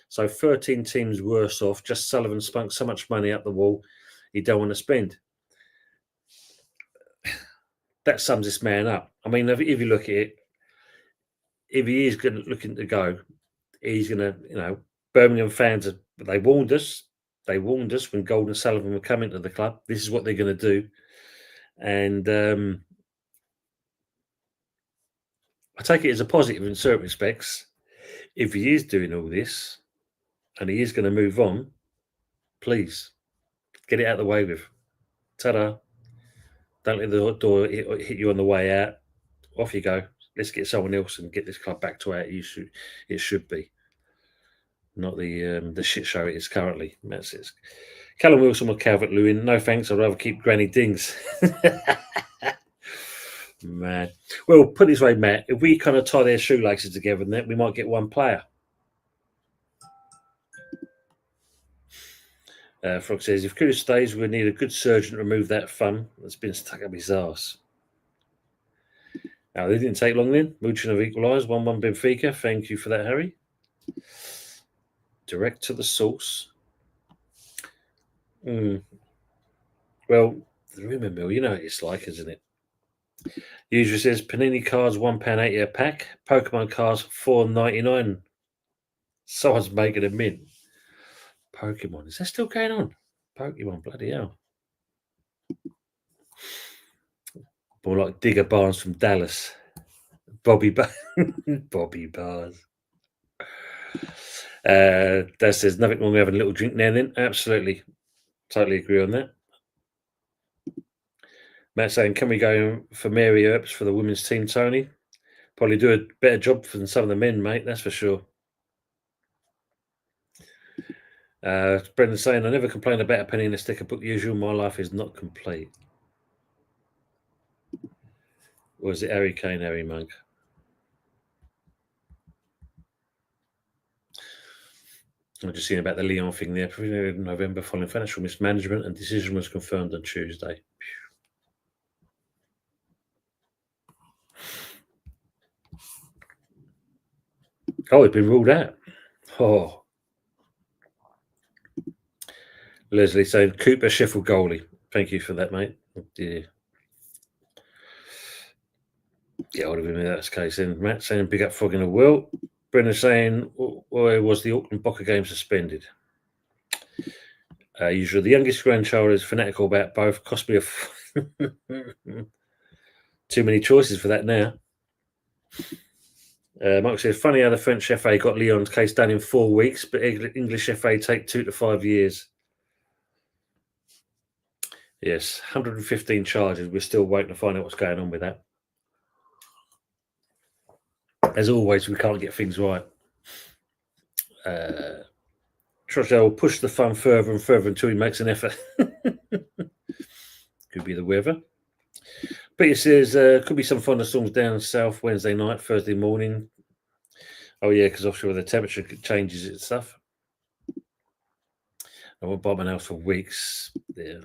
so 13 teams worse off. Just Sullivan spunk so much money up the wall he don't want to spend. That sums this man up. I mean, if you look at it, if he is looking to go, he's going to, Birmingham fans, they warned us. They warned us when Gold and Sullivan were coming to the club. This is what they're going to do. And I take it as a positive in certain respects. If he is doing all this and he is going to move on, please get it out of the way with. Ta-da. Don't let the door hit you on the way out. Off you go. Let's get someone else and get this club back to where it should be. Not the shit show it is currently. Matt says. Callum Wilson or Calvert-Lewin. No thanks. I'd rather keep Granny Dings. Man. Well, put it this way, Matt. If we kind of tie their shoelaces together, then we might get one player. Frog says, if Kudos stays, we need a good surgeon to remove that thumb that's been stuck up his arse. Now, they didn't take long then. Moochen have equalised. 1-1 Benfica. Thank you for that, Harry. Direct to the source. Well, the rumour mill, you know what it's like, isn't it? Usually says Panini cards £1.80 a pack. Pokemon cards $4.99. Someone's making a mint. Pokemon, is that still going on? Pokemon, bloody hell. More like Digger Barnes from Dallas. Bobby Bars. That says nothing wrong with having a little drink now and then. Absolutely. Totally agree on that. Matt saying, can we go for Mary Earps for the women's team, Tony? Probably do a better job than some of the men, mate, that's for sure. Brendan saying, I never complain about a penny in a sticker book usual. My life is not complete. Or is it Harry Kane, Harry Monk? I'm just seeing about the Leon thing there. In November, following financial mismanagement, and decision was confirmed on Tuesday. Oh, it's been ruled out. Oh. Leslie saying, Cooper, Sheffield goalie. Thank you for that, mate. Yeah. Get hold of him in that case. And Matt saying, big up Frog in the world. Brendan saying, why was the Auckland Boca game suspended? Usually the youngest grandchild is fanatical about both. Cost me too many choices for that now. Mike says, funny how the French FA got Leon's case done in 4 weeks, but English FA take 2 to 5 years. Yes, 115 charges. We're still waiting to find out what's going on with that. As always, we can't get things right. Trossel will push the fun further and further until he makes an effort. Could be the weather. Peter says, could be some thunderstorms down south Wednesday night, Thursday morning. Oh yeah, because offshore the temperature changes and stuff. I won't buy my nails for weeks. Yeah.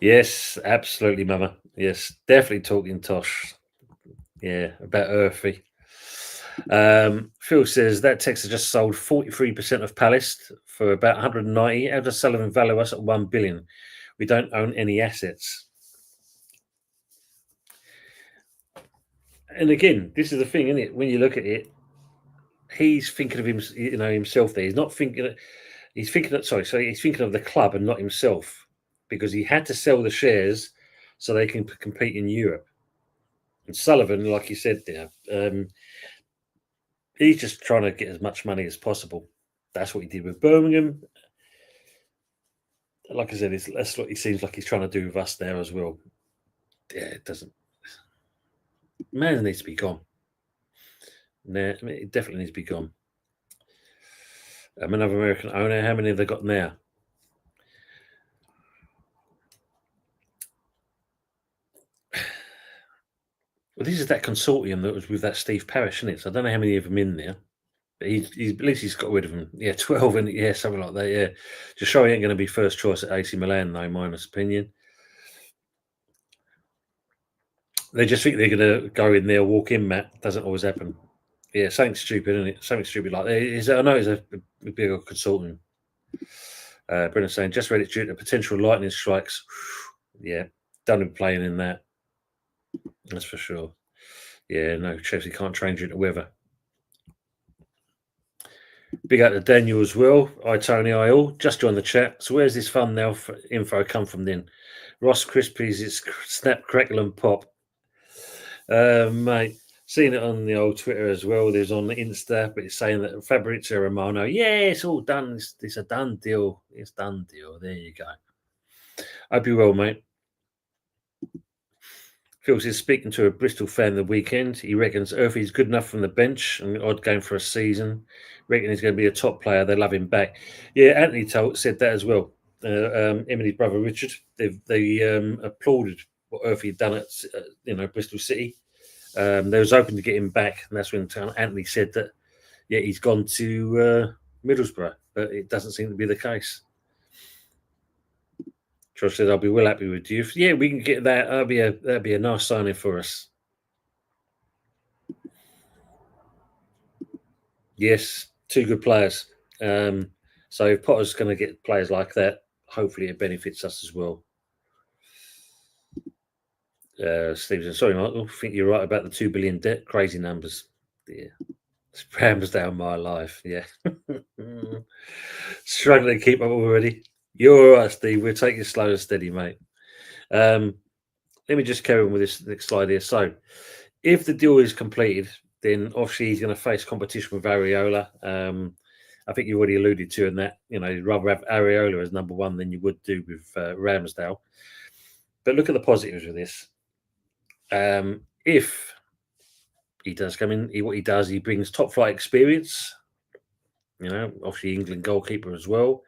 Yes, absolutely, Mama. Yes, definitely talking Tosh. Yeah, about Earthy. Phil says that Texas just sold 43% of Palace for about 190. How does Sullivan value us at 1 billion? We don't own any assets. And again, this is the thing, isn't it? When you look at it, he's thinking of himself there. He's not thinking. He's thinking. He's thinking of the club and not himself, because he had to sell the shares so they can compete in Europe. And Sullivan, like you said there, he's just trying to get as much money as possible. That's what he did with Birmingham. Like I said, that's what he seems like he's trying to do with us now as well. Yeah, it doesn't. Man needs to be gone. Nah, I mean, it definitely needs to be gone. Another American owner. How many have they got now? Well, this is that consortium that was with that Steve Parish, isn't it? So I don't know how many of them in there. But he's at least he's got rid of them. Yeah, 12 and yeah, something like that. Yeah, just show he ain't going to be first choice at AC Milan, though. Minus opinion. They just think they're going to go in there, walk in. Matt doesn't always happen. Yeah, something stupid, isn't it? Something stupid like that. I know it's a bigger consultant. Brendan's saying just read it due to potential lightning strikes. Yeah, don't be playing in that. That's for sure. Yeah, no, Chelsea can't train due to weather. Big out to Daniel as well. Hi, Tony. Hi, all. Just joined the chat. So, where's this fun now for info come from then? Ross Krispies, it's snap, crackle, and pop. Mate, seen it on the old Twitter as well. There's on the Insta, but it's saying that Fabrizio Romano, yeah, it's all done. It's a done deal. It's done deal. There you go. Hope you well, mate. Phil says, speaking to a Bristol fan the weekend, he reckons Earthy's good enough from the bench and odd game for a season. Reckon he's going to be a top player. They love him back. Yeah, Anthony said that as well. Emily's brother Richard, they applauded what Earthy had done at Bristol City. They was hoping to get him back, and that's when Anthony said that he's gone to Middlesbrough, but it doesn't seem to be the case. Josh said, "I'll be well happy with you. Yeah, we can get that. That'd be a nice signing for us." Yes, two good players. So if Potter's going to get players like that, hopefully it benefits us as well. Stevenson, sorry, Michael. I think you're right about the 2 billion debt. Crazy numbers. Yeah, it's Ramsdale my life. Yeah, struggling to keep up already. You're all right, Steve. We'll take it slow and steady, mate. Let me just carry on with this next slide here. So, if the deal is completed, then obviously he's going to face competition with Areola. I think you already alluded to in that, you'd rather have Areola as number one than you would do with Ramsdale. But look at the positives with this. If he does come in, what he does, he brings top flight experience. Obviously England goalkeeper as well.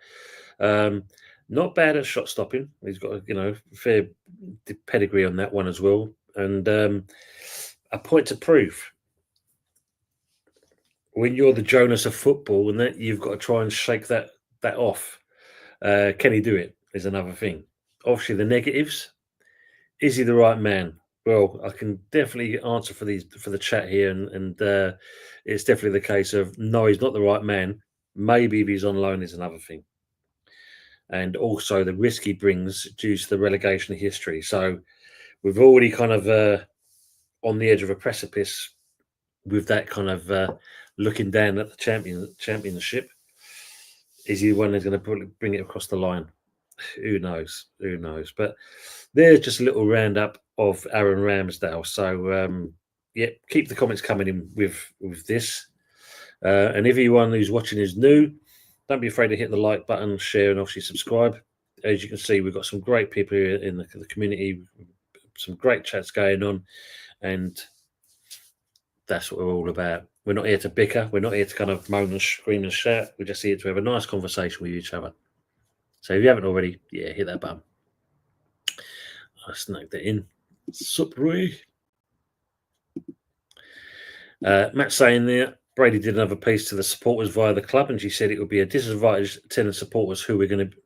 Not bad at shot stopping. He's got a fair pedigree on that one as well, and a point to prove. When you're the Jonas of football, and that you've got to try and shake that off. Can he do it? Is another thing. Obviously, the negatives. Is he the right man? Well, I can definitely answer for the chat here, and it's definitely the case of no, he's not the right man. Maybe if he's on loan is another thing, and also the risk he brings due to the relegation history. So we've already kind of on the edge of a precipice with that kind of looking down at the championship. Is he the one that's going to bring it across the line? Who knows? Who knows? But there's just a little roundup of Aaron Ramsdale. So keep the comments coming in with this. And if anyone who's watching is new, don't be afraid to hit the like button, share, and obviously subscribe. As you can see, we've got some great people here in the community, some great chats going on, and that's what we're all about. We're not here to bicker. We're not here to kind of moan and scream and shout. We're just here to have a nice conversation with each other. So if you haven't already, hit that button. I snagged it in. Sup, Roy? Matt saying there, Brady did another piece to the supporters via the club, and she said it would be a disadvantage telling supporters who we're going to.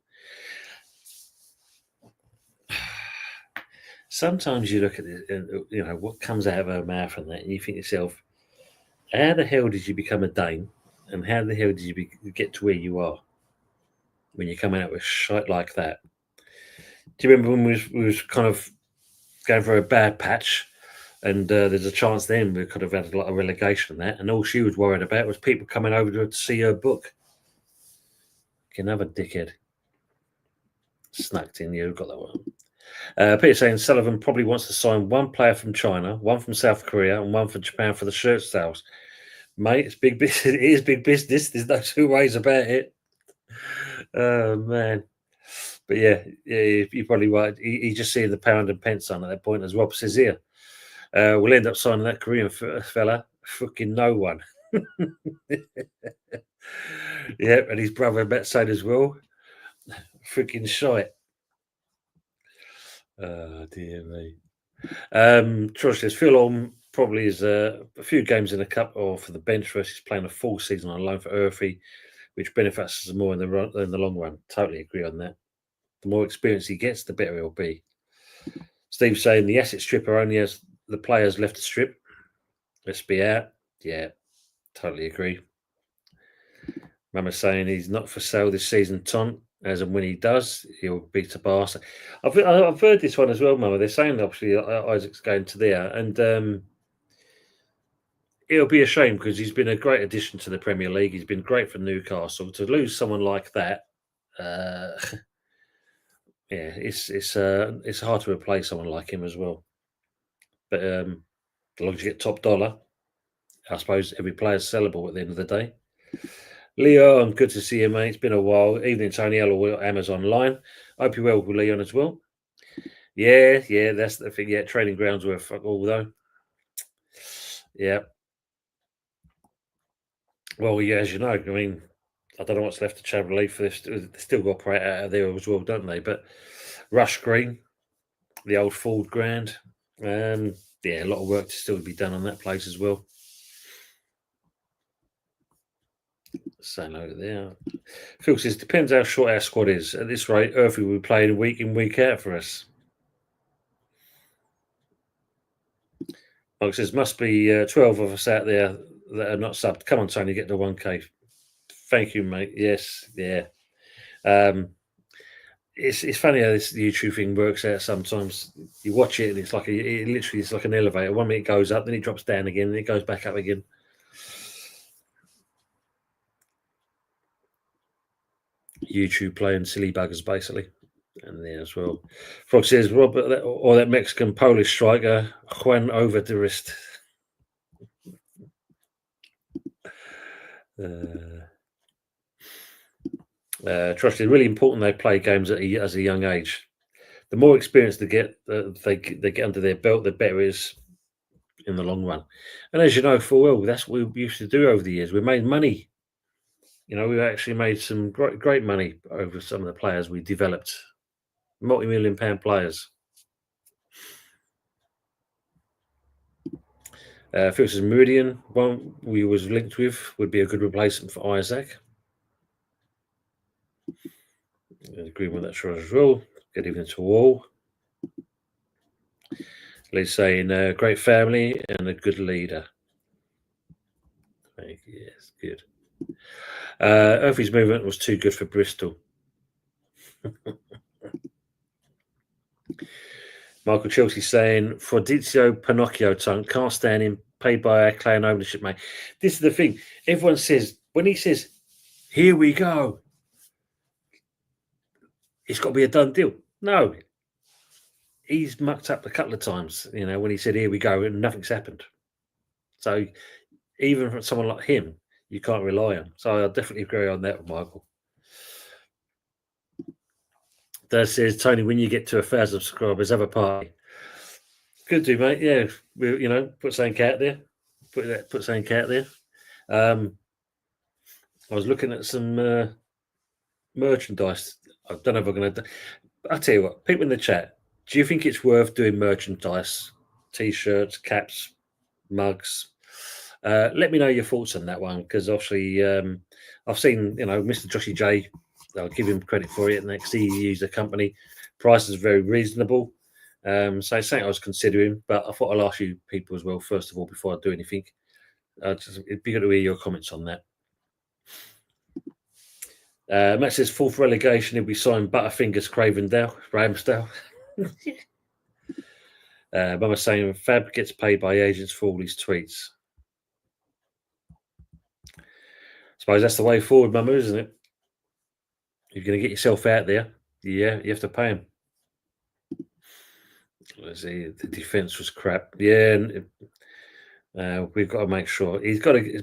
Sometimes you look at it, and what comes out of her mouth and that, and you think to yourself, how the hell did you become a Dane, and how the hell did you get to where you are when you're coming out with shit like that? Do you remember when we was kind of going for a bad patch, and there's a chance then we could have had a lot of relegation and that, and all she was worried about was people coming over to see her book. Another dickhead. Snuck in, you got that one. Peter saying Sullivan probably wants to sign one player from China, one from South Korea, and one from Japan for the shirt sales. Mate, it's big business. It is big business. There's no two ways about it. Oh man. But yeah, you're probably right. He just seeing the pound and pence on at that point, as Rob says here. We'll end up signing that Korean fella. Fucking no one. Yeah, and his brother Matt said as well. Freaking shite. Oh dear me. Trosh says Phil Orm probably is a few games in the cup or for the bench versus playing a full season on loan for Earthy, which benefits us more in the long run. Totally agree on that. The more experience he gets, the better he'll be. Steve saying the asset stripper only has the players left to strip. Let's be out. Yeah, totally agree. Mama saying he's not for sale this season, Tom. As and when he does, he'll be to Barca. I've heard this one as well, Mama. They're saying obviously Isaac's going to there, and it'll be a shame because he's been a great addition to the Premier League. He's been great for Newcastle. To lose someone like that, yeah, it's hard to replace someone like him as well. But as long as you get top dollar, I suppose every player's sellable at the end of the day. Leon, good to see you, mate. It's been a while. Evening, Tony L or Amazon Line. Hope you're well with Leon as well. Yeah, that's the thing. Yeah, training grounds were fuck all though. Yeah. Well, yeah, as you know, I mean, I don't know what's left of Chad Relief for this. They still got operate out of there as well, don't they? But Rush Green, the old Ford Grand. Yeah, a lot of work to still be done on that place as well. Saying over there. Phil says, depends how short our squad is. At this rate, Earthy will be playing week in, week out for us. Mark says, must be 12 of us out there that are not subbed. Come on, Tony, get to 1K. Thank you, mate. Yes, yeah. It's funny how this YouTube thing works out sometimes. You watch it and it's like it literally is like an elevator. 1 minute it goes up, then it drops down again, then it goes back up again. YouTube playing silly buggers, basically. And there as well. Frog says, Robert, or that Mexican Polish striker, Juan over the wrist. Trust is really important they play games as a young age. The more experience they get under their belt, the better it is in the long run. And as you know full well, that's what we used to do over the years. We made money. We actually made some great money over some of the players we developed. Multi-million-pound players. Phil says Meridian, one we was linked with, would be a good replacement for Isaac. I agree with that sure as well. Good evening to all. Lee's saying great family and a good leader. Yes, good. Earthy's movement was too good for Bristol. Michael Chelsea saying Fraudizio Pinocchio tongue, can't stand him, paid by our clan ownership, mate. This is the thing. Everyone says, when he says, here we go, it's got to be a done deal. No. He's mucked up a couple of times, when he said, here we go, and nothing's happened. So even from someone like him, you can't rely on. So I definitely agree on that with Michael. That says, Tony, when you get to 1,000 subscribers, have a party. Good do, mate. Yeah, put something out there. Put something out there. I was looking at some merchandise. I don't know if I'm going to. I'll tell you what. People in the chat, do you think it's worth doing merchandise, t-shirts, caps, mugs, Let me know your thoughts on that one, because obviously I've seen, Mr. Joshy J. I'll give him credit for it. Next, he used the company. Price is very reasonable. So it's something I was considering, but I thought I'll ask you people as well, first of all, before I do anything. It'd be good to hear your comments on that. Matt says, fourth relegation, he'll be signed Butterfingers Ramsdale. Mama saying, Fab gets paid by agents for all his tweets. Suppose that's the way forward, Mama, isn't it? You're going to get yourself out there. Yeah, you have to pay him. Let's see, the defence was crap. Yeah, we've got to make sure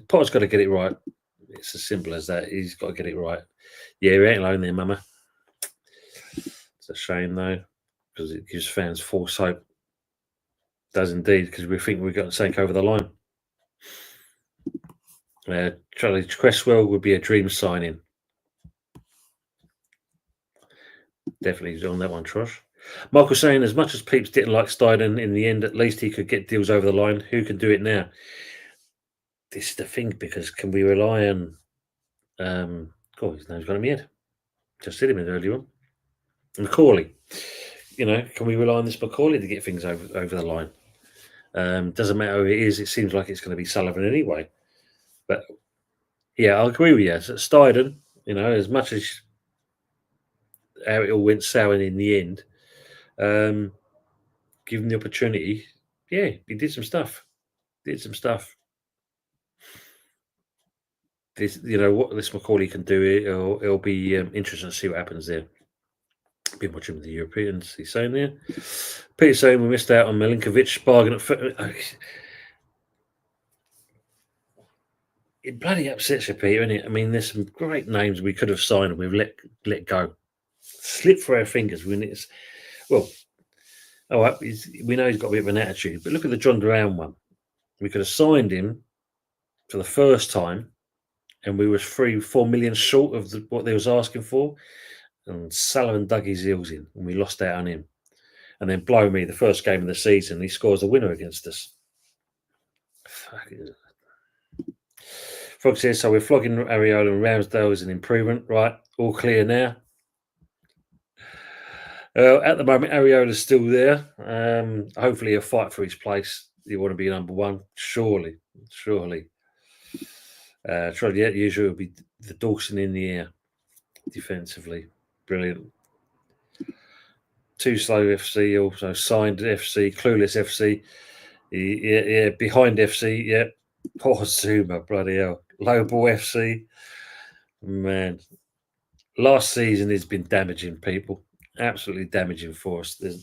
Potter's got to get it right. It's as simple as that. He's got to get it right. Yeah, he ain't alone there, Mama. It's a shame though, because it gives fans false hope. Does indeed, because we think we've got something over the line. Charlie Cresswell would be a dream signing. Definitely on that one, Trosh. Michael saying, as much as Peeps didn't like Steiden in the end, at least he could get deals over the line. Who can do it now? This is the thing, because can we rely on his name's gone in my head. Just said him in the earlier one. Macaulay. Can we rely on this Macaulay to get things over the line? Doesn't matter who it is, it seems like it's going to be Sullivan anyway. But yeah, I'll agree with you. So Steiden, as much as how it all went sour in the end, given the opportunity, yeah, he did some stuff. This, what this Macaulay can do, it'll be interesting to see what happens there. Been watching with the Europeans, he's saying there. Peter saying we missed out on Milinkovic bargain at it bloody upsets you, Peter, innit? I mean, there's some great names we could have signed and we've let go. Slip through our fingers. We know he's got a bit of an attitude, but look at the John Duran one. We could have signed him for the first time, and we was 3-4 million short of what they was asking for. And Sullivan dug his heels in, and we lost out on him. And then, blow me, the first game of the season, he scores the winner against us. Fucking. Frog says, so we're flogging Areola and Ramsdale as an improvement, right? All clear now. At the moment, Areola's still there. Hopefully, he'll fight for his place. You want to be number one, surely. Usually it'll be the Dawson in the air defensively. Brilliant. Too Slow FC, also signed FC, Clueless FC. Yeah, behind FC, yeah. Poor Zuma, bloody hell. Low Ball FC. Man. Last season has been damaging, people. Absolutely damaging for us. There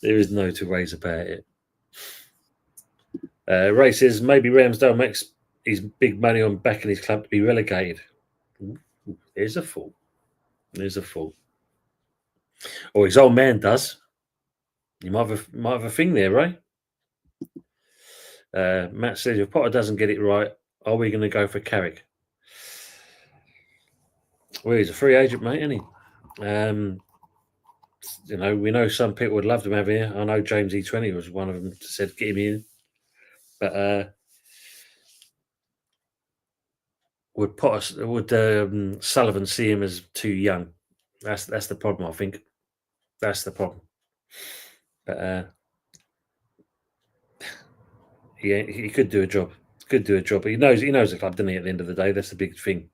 is no two ways about it. Ray says maybe Ramsdale makes his big money on backing his club to be relegated. Ooh, there's a fall. Or his old man does. You might have a thing there, Ray. Matt says if Potter doesn't get it right, are we going to go for Carrick? Well, he's a free agent, mate, isn't he? We know some people would love to have him here. I know James E20 was one of them that said get him in. But would Sullivan see him as too young? That's the problem, I think. That's the problem. But he could do a job. But he knows the club, doesn't he? At the end of the day, that's the big thing.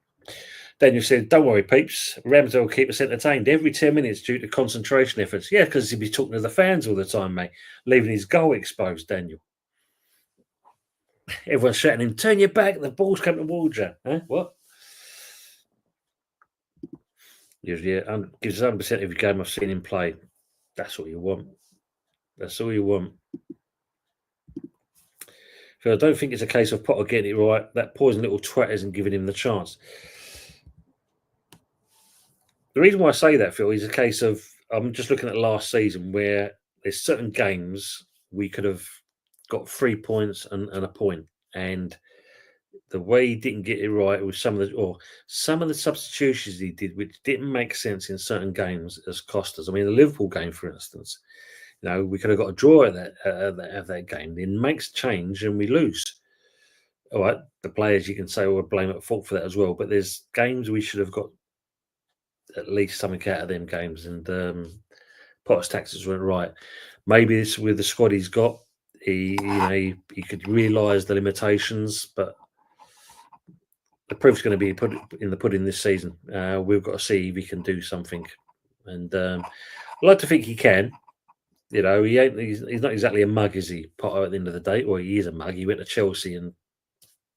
Daniel said, "Don't worry, peeps. Ramsdale will keep us entertained every 10 minutes due to concentration efforts." Yeah, because he'd be talking to the fans all the time, mate, leaving his goal exposed. Daniel, everyone's shouting him, "Turn your back! The ball's coming towards you." Huh? What? Yeah, gives 100% every game I've seen him play. That's all you want. So I don't think it's a case of Potter getting it right. That poison little twat isn't giving him the chance. The reason why I say that, Phil, is a case of I'm just looking at last season where there's certain games we could have got 3 points and a point, and the way he didn't get it right with some of the substitutions he did, which didn't make sense in certain games, has cost us. I mean, the Liverpool game, for instance, we could have got a draw at that game. Then makes change and we lose. all right, the players you can say we'll blame at fault for that as well. But there's games we should have got at least something out of them games, and Potter's tactics weren't right. Maybe it's with the squad he's got. He could realise the limitations, but the proof's going to be put in the pudding this season. We've got to see if he can do something, and I'd like to think he can. He's not exactly a mug, is he, Potter? At the end of the day, well, he is a mug. He went to Chelsea, and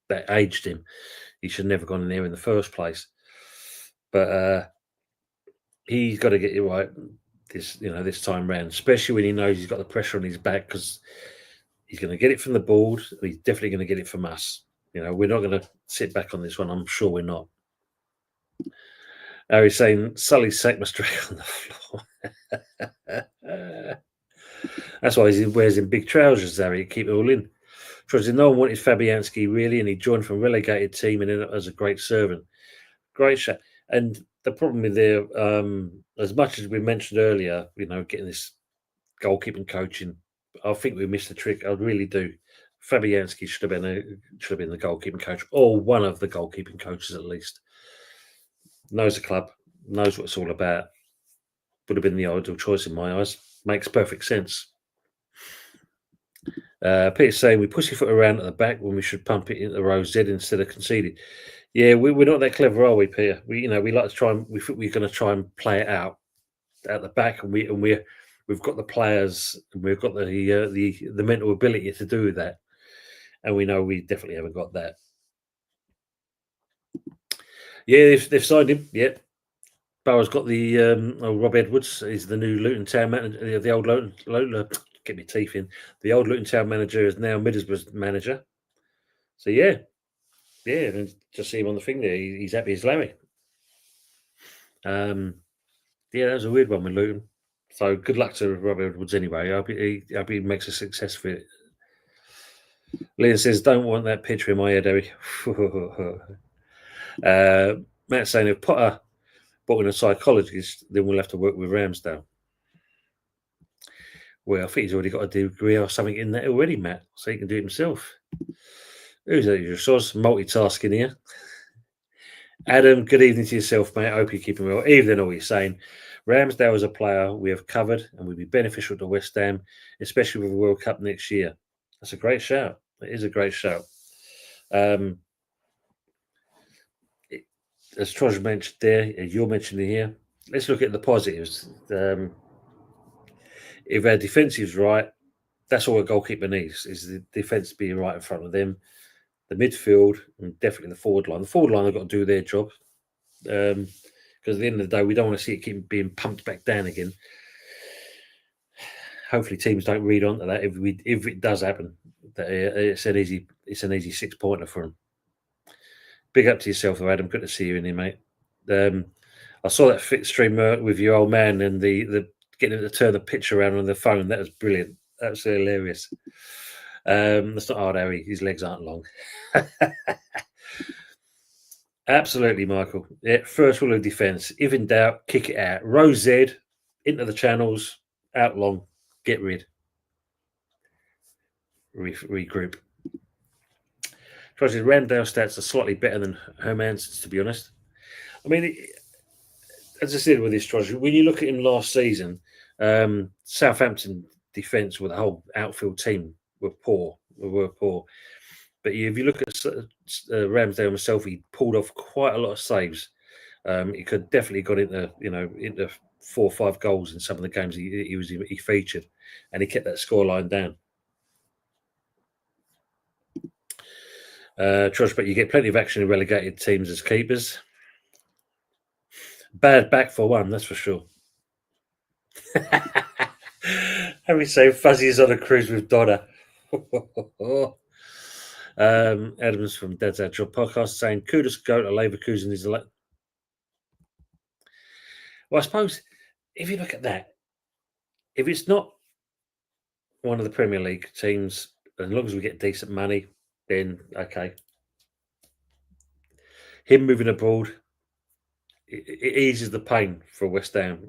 that aged him. He should have never gone in there in the first place. But he's got to get it right this time round, especially when he knows he's got the pressure on his back, because he's going to get it from the board. He's definitely going to get it from us. We're not going to sit back on this one. I'm sure we're not. Harry's saying Sully's sack must drag on the floor. That's why he wears in big trousers, Harry, to keep it all in. Because no one wanted Fabianski, really, and he joined from a relegated team and ended up as a great servant. Great shot. And the problem with there, as much as we mentioned earlier, getting this goalkeeping coaching, I think we missed the trick. I really do. Fabianski should have been the goalkeeping coach, or one of the goalkeeping coaches at least. Knows the club, knows what it's all about. Would have been the ideal choice in my eyes. Makes perfect sense. Peter's saying we pussyfoot around at the back when we should pump it into row Z instead of conceding. Yeah, we're not that clever, are we, Peter? We like to try and we think we're going to try and play it out at the back, and we've got the players, and we've got the mental ability to do that, and we know we definitely haven't got that. Yeah, they've signed him. Yeah, Bower's got the Rob Edwards. He's the new Luton Town manager. The old Luton get my teeth in. The old Luton Town manager is now Middlesbrough's manager. So yeah, and just see him on the thing there. He's happy as Larry. Yeah, that was a weird one with Luton. So good luck to Rob Edwards anyway. I hope he makes a success of it. Liam says, "Don't want that picture in my head, Harry." Matt's saying if Potter brought in a psychologist, then we'll have to work with Ramsdale. Well, I think he's already got a degree or something in that already, Matt, so he can do it himself. Who's that? Your source? Multitasking here. Adam, good evening to yourself, mate. I hope you're keeping well. Evening, all you're saying. Ramsdale is a player we have covered and will be beneficial to West Ham, especially with the World Cup next year. That's a great shout. It is a great shout. As Trosh mentioned there, as you're mentioning here, let's look at the positives. If our defence is right, that's all a goalkeeper needs, is the defence being right in front of them, the midfield, and definitely the forward line. The forward line have got to do their job, because at the end of the day, we don't want to see it keep being pumped back down again. Hopefully, teams don't read onto that. If it does happen, that it's an easy 6-pointer for them. Big up to yourself, though, Adam. Good to see you in here, mate. I saw that fit stream with your old man and the getting him to turn the picture around on the phone. That was brilliant. Absolutely hilarious. That's not hard, Harry. His legs aren't long. Absolutely, Michael. Yeah, first rule of defence. If in doubt, kick it out. Row Z, into the channels, out long, get rid. Regroup. Ramsdale stats are slightly better than Herman's, to be honest. I mean, as I said with this, when you look at him last season, Southampton defence with the whole outfield team were poor. But if you look at Ramsdale himself, he pulled off quite a lot of saves. He could definitely got into 4 or 5 goals in some of the games he featured, and he kept that scoreline down. But you get plenty of action in relegated teams as keepers. Bad back for one, that's for sure. Harry saying Fuzzy's on a cruise with Donna. Adams from Dad's Our Job podcast saying kudos go to Leverkusen is well, I suppose if you look at that, if it's not one of the Premier League teams, as long as we get decent money, then okay. Him moving abroad, it eases the pain for West Ham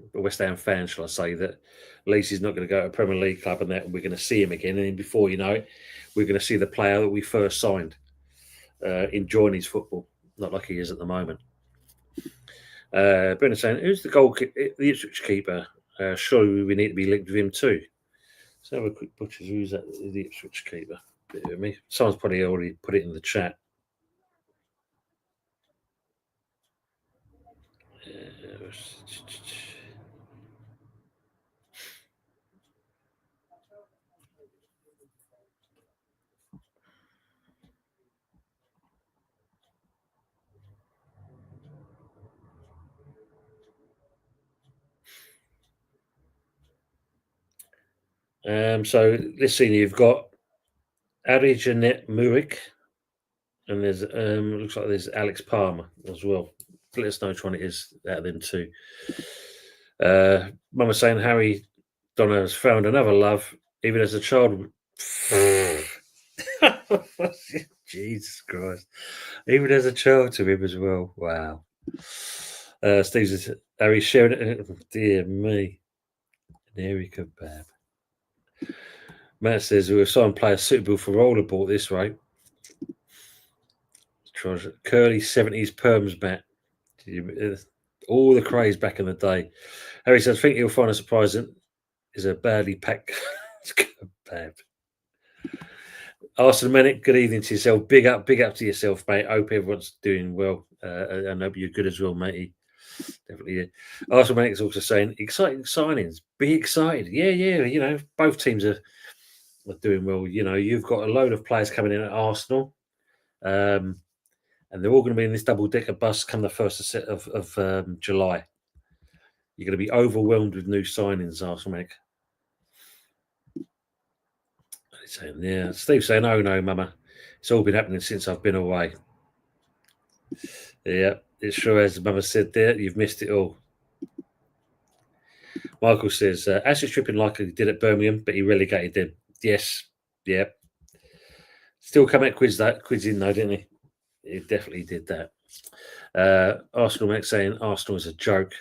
fans, shall I say, that at least he's not going to go to a Premier League club and that we're going to see him again. And before you know it, we're going to see the player that we first signed. enjoying his football, not like he is at the moment. Brendan saying, who's the the Ipswich keeper? Surely we need to be linked with him too. Let's have a quick butcher. Who's that? The Ipswich keeper. Bear with me. Someone's probably already put it in the chat. So this scene you've got Ari Jeanette Murik, and there's looks like there's Alex Palmer as well. Let us know which one it is out of them two. Mum was saying Harry Donna has found another love, even as a child. Jesus Christ. Even as a child to him as well. Wow. Steve says, Harry sharing it. Dear me. Nary kebab. Matt says, we were signed players suitable for rollerball this rate. Curly 70s perms, Matt. All the craze back in the day. Harry says, I think he'll find a surprise is a badly packed kebab. Arsenal Manic, good evening to yourself. Big up to yourself, mate. Hope everyone's doing well. And hope you're good as well, matey. Definitely. Arsenal Manic is also saying, exciting signings. Be excited. Yeah. You know, both teams are doing well. You know, you've got a load of players coming in at Arsenal. And they're all going to be in this double-decker bus come the 1st of July. You're going to be overwhelmed with new signings, Arsenal Manic. Saying, yeah, Steve saying, oh no, Mama, it's all been happening since I've been away. Yeah, it sure has. Mama said there, you've missed it all. Michael says, Ashley tripping like he did at Birmingham, but he relegated them. Yes, yeah. Still come at quiz in though, didn't he? He definitely did that. Arsenal Manic saying Arsenal is a joke.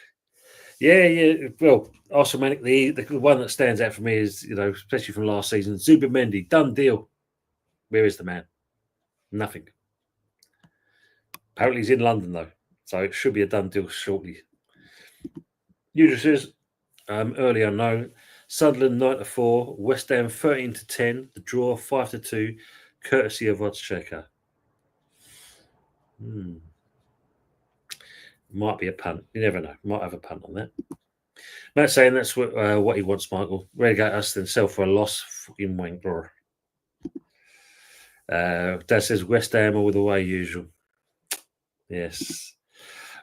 Yeah. Well, Arsenal Manic, the one that stands out for me is, you know, especially from last season, Zubimendi, done deal. Where is the man? Nothing. Apparently he's in London though, so it should be a done deal shortly. Usual says, earlier no. Sunderland 9-4, West Ham 13-10, the draw 5-2, courtesy of odds checker. Might be a punt. You never know. Might have a punt on that. Matt's saying that's what he wants, Michael. Relegate us, then sell for a loss. Fucking wanker. Dad says West Ham all the way usual. Yes.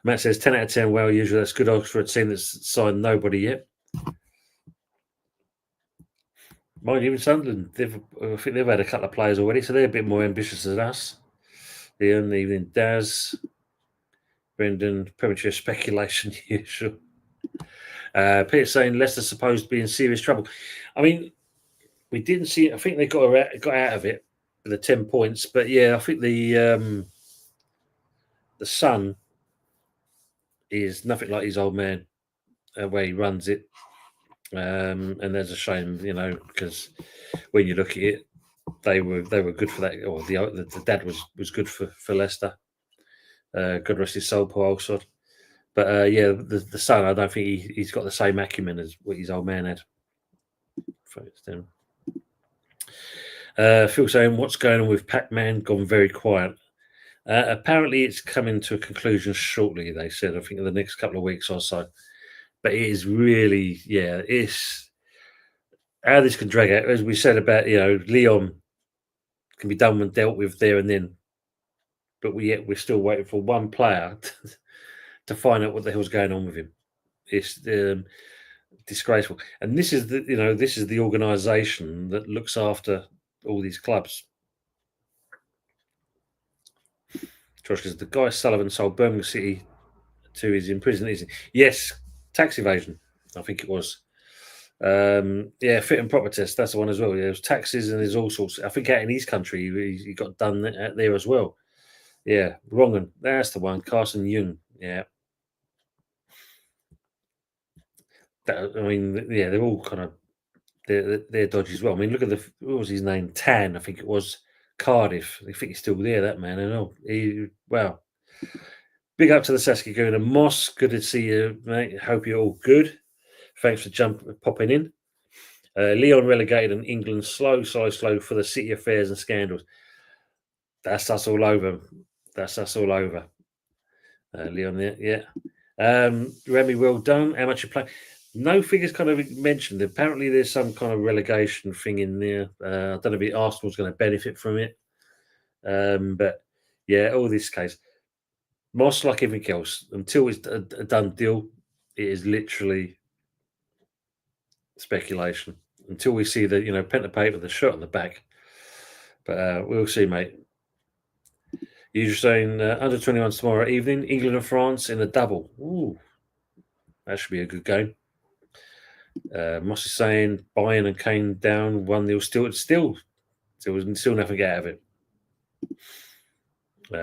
Matt says 10 out of 10, well, usual. That's good odds for a team that's signed nobody yet. Mind you, even Sunderland, I think they've had a couple of players already, so they're a bit more ambitious than us. The only evening, Daz, Brendan, premature speculation, usual. Peter saying Leicester's supposed to be in serious trouble. I mean, we didn't see it. I think they got out of it with the 10 points, but yeah, I think the Sun is nothing like his old man where he runs it. And there's a shame, you know, because when you look at it, they were good for that. Or the dad was good for Leicester. God rest his soul, poor old sod. But yeah, the son, I don't think he's got the same acumen as what his old man had. Phil saying, what's going on with Pac-Man? Gone very quiet. Apparently, it's coming to a conclusion shortly, they said. I think in the next couple of weeks or so. But it is really, it's how this can drag out. As we said about, you know, Leon can be done and dealt with there and then. But we're still waiting for one player to find out what the hell's going on with him. It's disgraceful. And this is the organisation that looks after all these clubs. Josh says the guy Sullivan sold Birmingham City to is in prison, isn't he? Yes, tax evasion, I think it was. Fit and proper test, that's the one as well. There's taxes and there's all sorts. I think out in his country, he got done there as well. Yeah, wrong. That's the one. Carson Jung. Yeah. They're all kind of they're dodgy as well. I mean, look at what was his name? Tan, I think it was. Cardiff. I think he's still there, that man. I know. Wow. Big up to the Saskatoon and Moss. Good to see you, mate. Hope you're all good. Thanks for popping in. Leon relegated and England slow for the city affairs and scandals. That's us all over. That's us all over. Leon there, yeah. Remy, well done. How much you play? No figures kind of mentioned. Apparently, there's some kind of relegation thing in there. I don't know if Arsenal's going to benefit from it. But yeah, all this case, Moss, like everything else, until it's a done deal, it is literally speculation. Until we see the pen to paper, the shot on the back. But we'll see, mate. You're just saying under 21s tomorrow evening, England and France in a double. Ooh, that should be a good game. Moss is saying Bayern and Kane down 1-0. Still nothing out of it.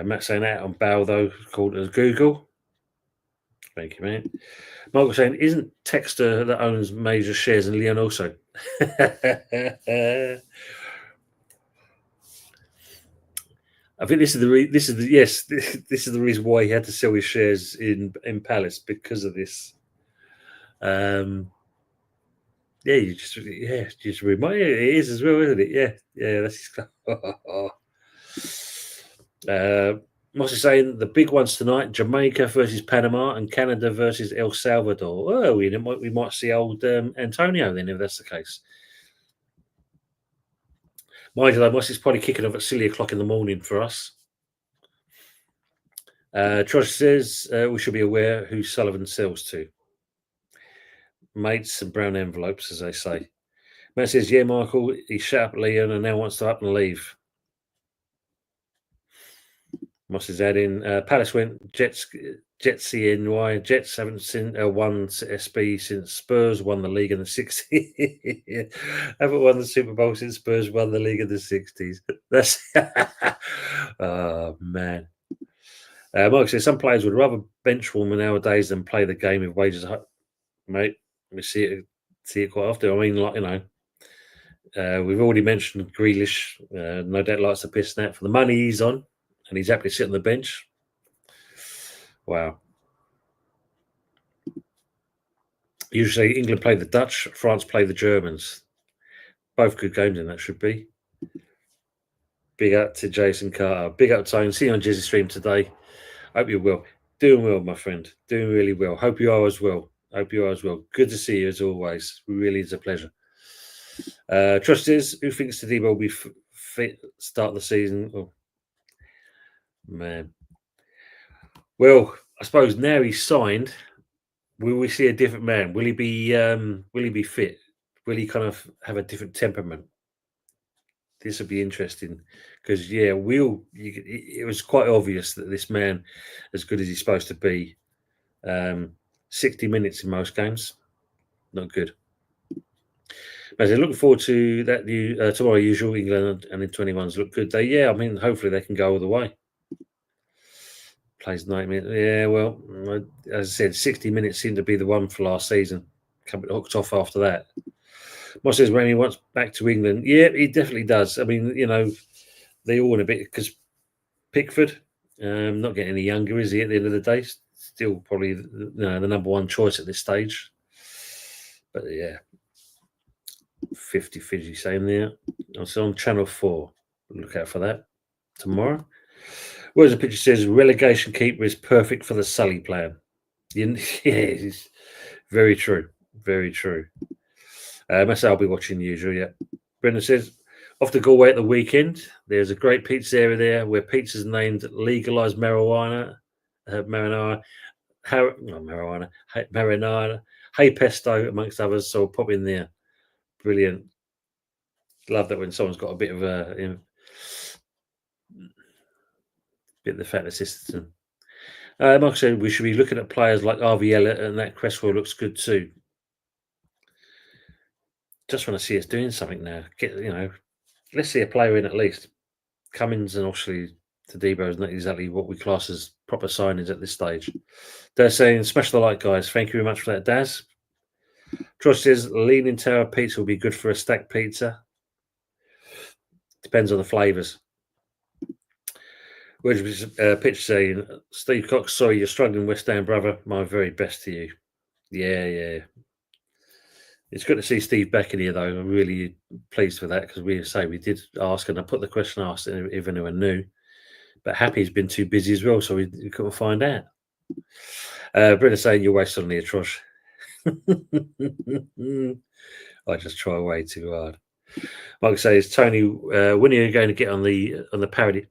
Matt saying out on Bow though, called as Google. Thank you, mate. Michael saying, isn't Texter that owns major shares in Leon also? I think this is the reason why he had to sell his shares in Palace because of this. Just remind you, it is as well, isn't it? Yeah, that's his club. Moss is saying the big ones tonight: Jamaica versus Panama and Canada versus El Salvador. Oh, we might see old Antonio then, if that's the case. Mind you, though, Moss is probably kicking off at silly o'clock in the morning for us. Trosh says we should be aware who Sullivan sells to. Mates and brown envelopes, as they say. Matt says, yeah, Michael, he shut up Leon and now wants to up and leave. Moss is adding, Palace went Jets CNY. Jets haven't won SB since Spurs won the league in the 60s. Haven't won the Super Bowl since Spurs won the league in the 60s. That's oh man. Mark says some players would rather bench warmer nowadays than play the game with wages. Mate, we see it quite often. I mean, like we've already mentioned Grealish. No doubt likes the piss snap for the money he's on. And he's happy to sit on the bench. Wow. Usually England play the Dutch, France play the Germans. Both good games in that should be. Big up to Jason Carter. Big up to Tone. See you on Jizzy Stream today. Hope you're well. Doing well, my friend. Doing really well. Hope you are as well. Good to see you as always. Really is a pleasure. Trust is, who thinks Tadibo will be fit start the season? Oh, man. Well, I suppose now he's signed, will we see a different man? Will he be fit? Will he kind of have a different temperament? This will be interesting because it was quite obvious that this man, as good as he's supposed to be, 60 minutes in most games, not good. But I'm looking forward to that new tomorrow. Usual England and the 21s look good. I mean, hopefully they can go all the way. Plays 90 minutes. Yeah, well, as I said, 60 minutes seemed to be the one for last season. Can't be hooked off after that. Moss says Remy wants back to England. Yeah, he definitely does. I mean, they all want a bit because Pickford, not getting any younger, is he? At the end of the day, still probably the number one choice at this stage. But yeah, 50-50 same there. It's on Channel 4. Look out for that tomorrow. Whereas the picture says relegation keeper is perfect for the Sully plan. Yeah, it's very true. Very true. I'll be watching usual, yeah. Brendan says, off to Galway at the weekend. There's a great pizzeria there where pizza's named legalised marinara, hey pesto, amongst others. So I'll pop in there. Brilliant. Love that when someone's got a bit of a bit of the fatness system. Mark said we should be looking at players like Harvey Elliott, and that Cresswell looks good too. Just want to see us doing something now. Let's see a player in at least. Cummins and obviously Tadibo is not exactly what we class as proper signings at this stage. They're saying, smash the like, guys. Thank you very much for that, Daz. Trosh says, Leaning Tower pizza will be good for a stacked pizza. Depends on the flavours. Which was pitch saying, Steve Cox, sorry you're struggling, West Ham brother. My very best to you. Yeah. It's good to see Steve back in here, though. I'm really pleased with that because we did ask, and I put the question asked if anyone knew. But Happy's been too busy as well, so we couldn't find out. Brenda saying you're wasted on the Atrosh. I just try way too hard. Mike says, Tony, when are you going to get on the parody?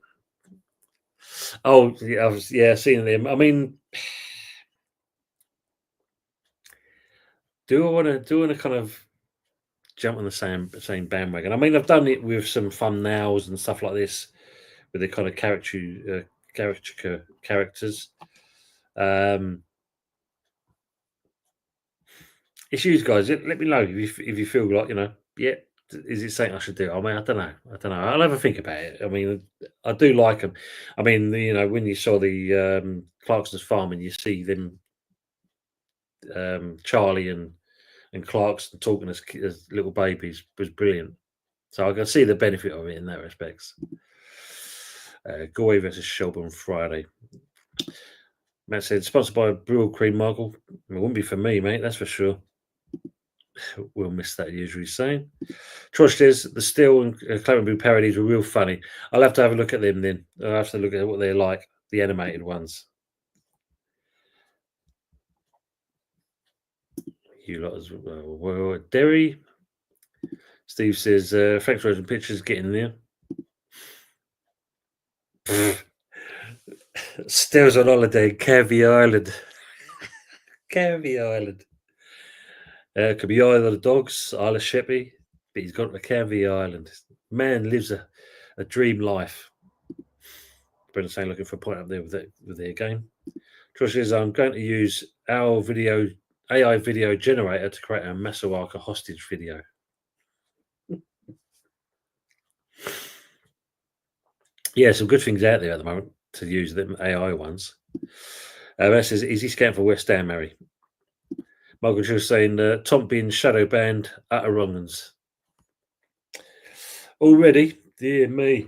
Oh, yeah, seeing them. I mean, do I want to kind of jump on the same bandwagon? I mean, I've done it with some fun nows and stuff like this, with the kind of caricature characters. It's you guys. Let me know if you feel like, yeah, is it something I should do? I mean, I don't know. I'll have a think about it. I mean, I do like them. I mean, when you saw the Clarkson's farm and you see them, Charlie and Clarkson talking as little babies was brilliant. So I can see the benefit of it in that respects. Galway versus Shelburne Friday. Matt said, sponsored by Brew Cream, Michael. It wouldn't be for me, mate, that's for sure. We'll miss that, usually saying. Trosh says, the Steel and Clement parodies were real funny. I'll have to have a look at them then. I'll have to look at what they're like, the animated ones. You lot as well. Derry. Steve says, thanks for those pictures getting there. Steel's on holiday in Canvey Island. Canvey Island. Could be Isle of the Dogs, Isle of Sheppey, but he's gone to Canvey Island. Man lives a dream life. Brendan saying, looking for a point up there with their game. Josh says, I'm going to use our AI video generator to create a Masawaka hostage video. Yeah, some good things out there at the moment to use the AI ones. That says, is he scouting for West Ham, Mary? Michael just saying, Tom being shadow banned, utter wrong'uns. Already? Dear me.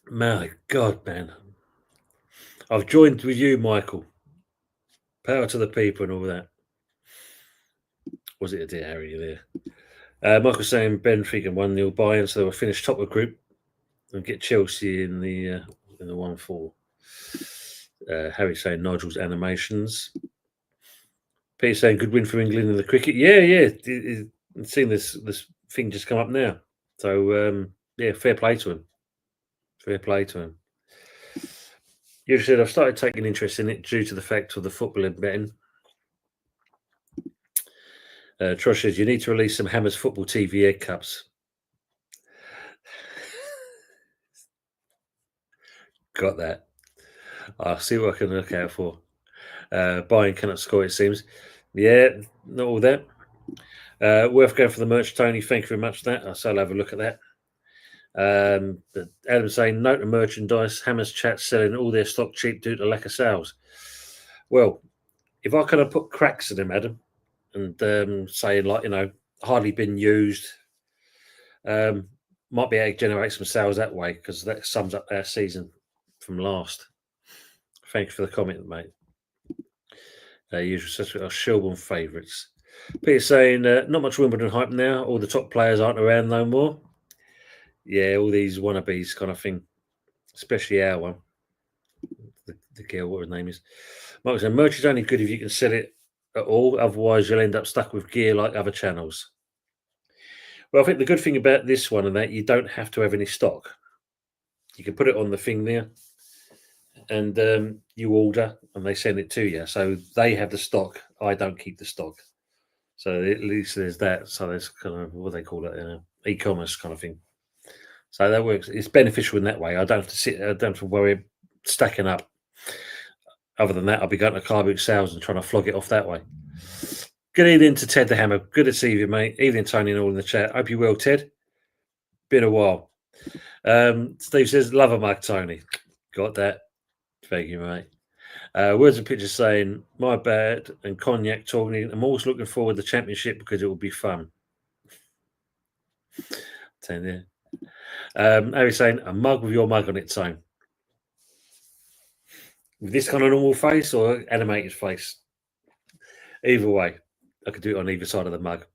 My God, man. I've joined with you, Michael. Power to the people and all that. Was it a dear Harry there? Michael saying Benfica 1-0 buy-in, so they'll finish top of the group and get Chelsea in the 1-4. Harry saying Nigel's animations. Peter saying good win for England in the cricket. Yeah. I've seen this thing just come up now. So fair play to him. You said I've started taking interest in it due to the fact of the football and betting. Trosh says you need to release some Hammers Football TV egg cups. Got that. I'll see what I can look out for. Buying cannot score, it seems. Yeah, not all that. Worth going for the merch, Tony. Thank you very much for that. So I'll have a look at that. Adam saying, note to merchandise, Hammers chat selling all their stock cheap due to lack of sales. Well, if I could have put cracks in them, Adam, and saying like, hardly been used, might be able to generate some sales that way because that sums up our season from last. Thanks for the comment, mate. Usual such our Shelburne favourites. Peter saying, not much Wimbledon hype now. All the top players aren't around no more. Yeah, all these wannabes kind of thing, especially our one. The girl, what her name is. Mark said, merch is only good if you can sell it at all. Otherwise, you'll end up stuck with gear like other channels. Well, I think the good thing about this one and that you don't have to have any stock. You can put it on the thing there and you order and they send it to you. So they have the stock. I don't keep the stock. So at least there's that. So there's kind of, what do they call it? E-commerce kind of thing. So that works. It's beneficial in that way. I don't have to worry stacking up. Other than that, I'll be going to car boot sales and trying to flog it off that way. Good evening to Ted the Hammer. Good to see you, mate. Evening, Tony, and all in the chat. Hope you're well, Ted. Been a while. Steve says, love a mug, Tony. Got that. Thank you, mate. Words and pictures saying, my bad, and cognac talking. I'm always looking forward to the championship because it will be fun. Harry's saying a mug with your mug on its own. With this kind of normal face or animated face. Either way, I could do it on either side of the mug.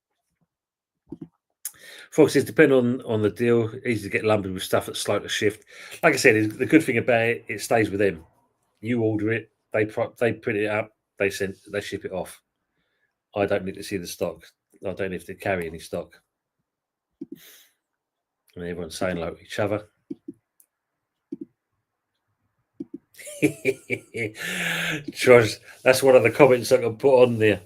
Fox says, depending on the deal, easy to get lumbered with stuff that's slow to shift. Like I said, the good thing about it, it stays with them. You order it, they put it up, they ship it off. I don't need to see the stock. I don't have to carry any stock. And everyone's saying hello to each other. Josh, that's one of the comments I can put on there.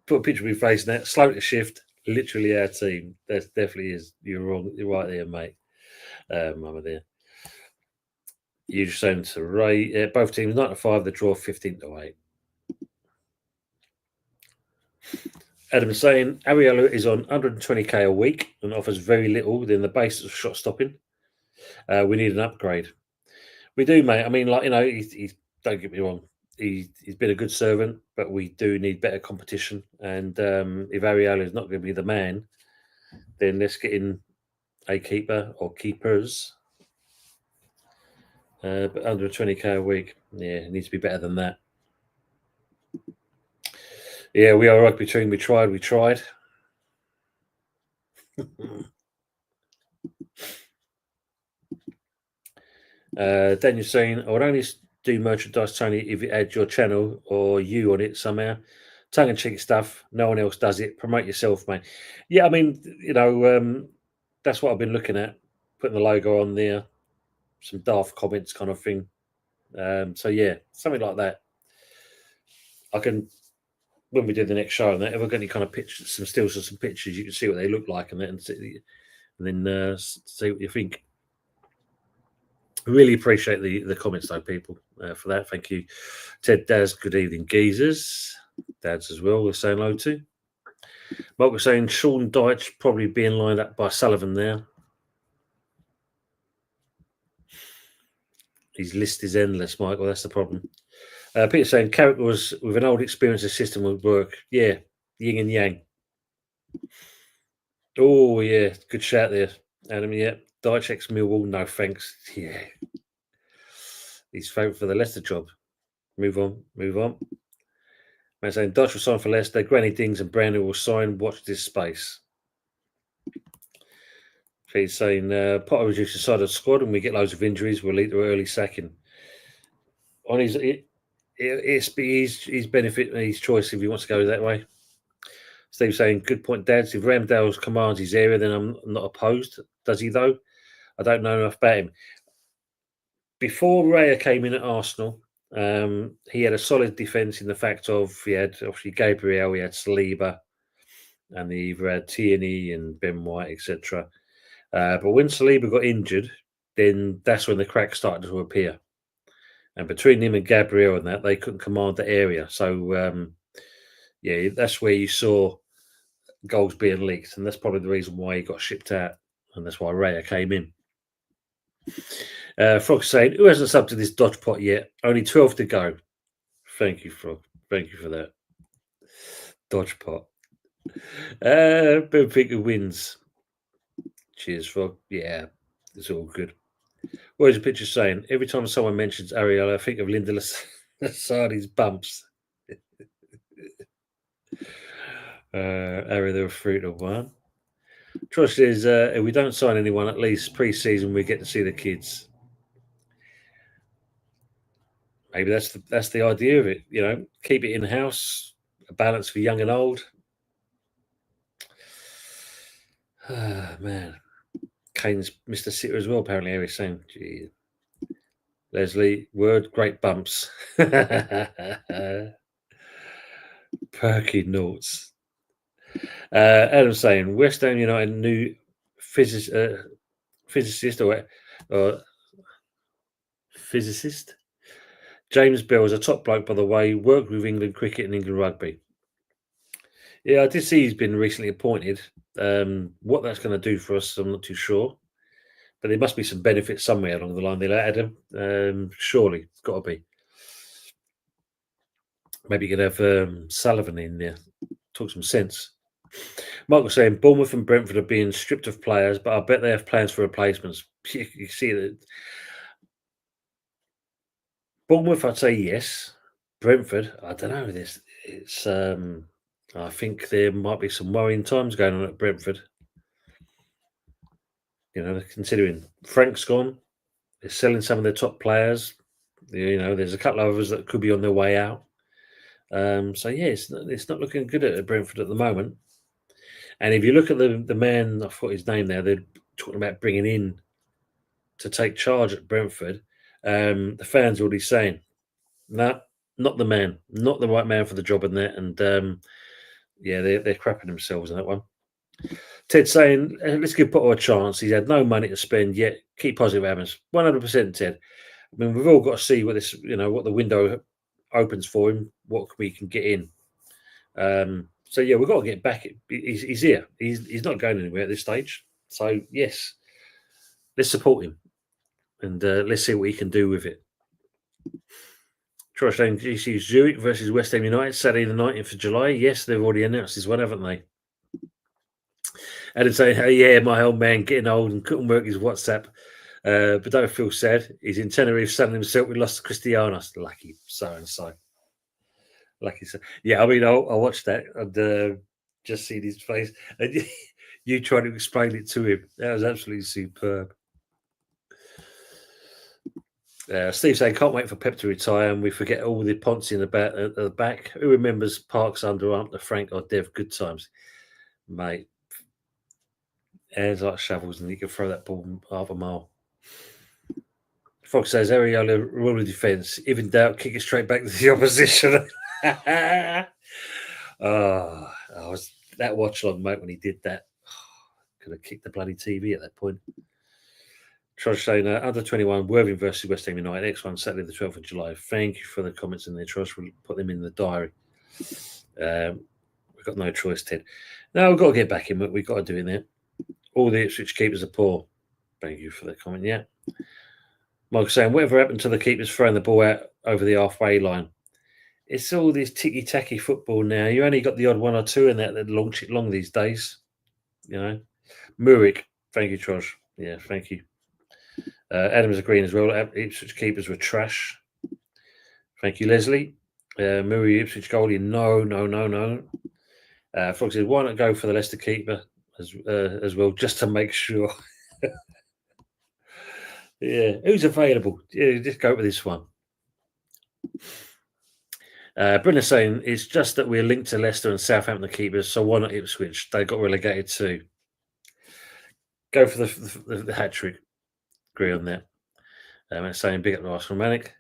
Put a picture of me face now. Slow to shift. Literally our team. That definitely is. You're wrong. You're right there, mate. Mama there. You just saying to Ray. Both teams 9-5. The draw 15-8. Adam is saying Ariella is on 120k a week and offers very little within the base of shot stopping. We need an upgrade. We do, mate. I mean, like, you know, he's don't get me wrong. He's been a good servant, but we do need better competition. And if Ariella is not going to be the man, then let's get in a keeper or keepers. But under 20k a week, yeah, it needs to be better than that. Yeah, we are rugby team. We tried. Daniel's saying, I would only do merchandise, Tony, if you add your channel or you on it somehow. Tongue-in-cheek stuff. No one else does it. Promote yourself, mate. Yeah, I mean, you know, that's what I've been looking at. Putting the logo on there. Some daft comments kind of thing. So, yeah, something like that. I can, when we do the next show, and that, if I've got any kind of pictures, some stills of some pictures, you can see what they look like and then see what you think. Really appreciate the comments, though, people, for that. Thank you. Ted Daz, good evening, geezers. Dads as well, we're saying hello to. Mark was saying Sean Dyche probably being lined up by Sullivan there. His list is endless, Michael. That's the problem. Peter saying Carrick was with an old experience, the system would work. Yeah, yin and yang. Oh, yeah, good shout there, Adam. Yeah, Dyche ex Millwall, no thanks. Yeah. He's favourite for the Leicester job. Move on. Man saying Dyche will sign for Leicester. Granny Dings and Brownhill will sign. Watch this space. He's saying Potter reduces the side of the squad and we get loads of injuries. Will lead to early sacking. On his benefit, his choice if he wants to go that way. Steve saying, good point, Dads. If Ramsdale commands his area, then I'm not opposed. Does he, though? I don't know enough about him. Before Raya came in at Arsenal, he had a solid defence in the fact of he had obviously Gabriel, he had Saliba, and he either had Tierney and Ben White, etc. But when Saliba got injured, then that's when the cracks started to appear. And between him and Gabriel and that, they couldn't command the area. So, yeah, that's where you saw goals being leaked. And that's probably the reason why he got shipped out. And that's why Raya came in. Frog saying, who hasn't subbed to this dodge pot yet? Only 12 to go. Thank you, Frog. Thank you for that. Dodge pot. Benfica wins. Cheers, Frog. Yeah, it's all good. What is the picture saying? Every time someone mentions Ariella, I think of Linda Lasardi's bumps. Ariella 3-1. Trosh says, if we don't sign anyone, at least pre-season, we get to see the kids. Maybe that's the idea of it, you know, keep it in-house, a balance for young and old. Man. Kane's Mr. Sitter as well, apparently, Harry's saying. Gee. Leslie, word, great bumps. Perky notes. Adam saying, West Ham United new physicist or physicist. James Bell is a top bloke, by the way, worked with England cricket and England rugby. Yeah, I did see he's been recently appointed. What that's going to do for us, I'm not too sure. But there must be some benefits somewhere along the line they'll add him. Surely, it's got to be. Maybe you could have Sullivan in there. Talk some sense. Mark was saying Bournemouth and Brentford are being stripped of players, but I bet they have plans for replacements. you see that. Bournemouth, I'd say yes. Brentford, I don't know. I think there might be some worrying times going on at Brentford. Considering Frank's gone, they're selling some of their top players. There's a couple of others that could be on their way out. So yeah, it's not looking good at Brentford at the moment. And if you look at the man, I forgot his name there, they're talking about bringing in to take charge at Brentford. The fans already saying, no, not the man, not the right man for the job in there. And yeah, they're crapping themselves in that one. Ted saying, let's give Potter a chance. He's had no money to spend yet. Keep positive, Amos. 100%, Ted. I mean, we've all got to see what what the window opens for him, what we can get in. So yeah, we've got to get back. He's here. He's not going anywhere at this stage. So yes, let's support him and let's see what he can do with it. Troy saying GC Zurich versus West Ham United Saturday the 19th of July. Yes, they've already announced this one, haven't they? And it's saying, hey, yeah, my old man getting old and couldn't work his WhatsApp. But don't feel sad. He's in Tenerife selling himself. We lost to Cristianos. Lucky so and so. Lucky so. Yeah, I mean, I watched that and just seen his face. And you trying to explain it to him. That was absolutely superb. Steve saying, can't wait for Pep to retire and we forget all the Ponce in the back. Who remembers Parks, underarm to Frank or Dev? Good times, mate. Hands like shovels and you can throw that ball half a mile. Fox says, Areola rule of defence. If in doubt, kick it straight back to the opposition. I was that watch on, mate, when he did that. Could have kicked the bloody TV at that point. Trosh saying, under 21, Worthing versus West Ham United, X1, Saturday the 12th of July. Thank you for the comments in there, Trosh. We'll put them in the diary. We've got no choice, Ted. No, we've got to get back in, but we've got to do it there. All the Ipswich keepers are poor. Thank you for that comment, yeah. Mike saying, whatever happened to the keepers throwing the ball out over the halfway line? It's all this ticky-tacky football now. You only got the odd one or two in that launch it long these days. Murick, thank you, Trosh. Yeah, thank you. Adam's agreeing as well. Ipswich keepers were trash. Thank you, Leslie. Murray, Ipswich goalie, no. Frog says, why not go for the Leicester keeper as well, just to make sure? Yeah, who's available? Yeah, just go with this one. Brenna's saying, it's just that we're linked to Leicester and Southampton keepers, so why not Ipswich? They got relegated too. Go for the hat-trick. Agree on that. Saying big up to Arsenal Manic.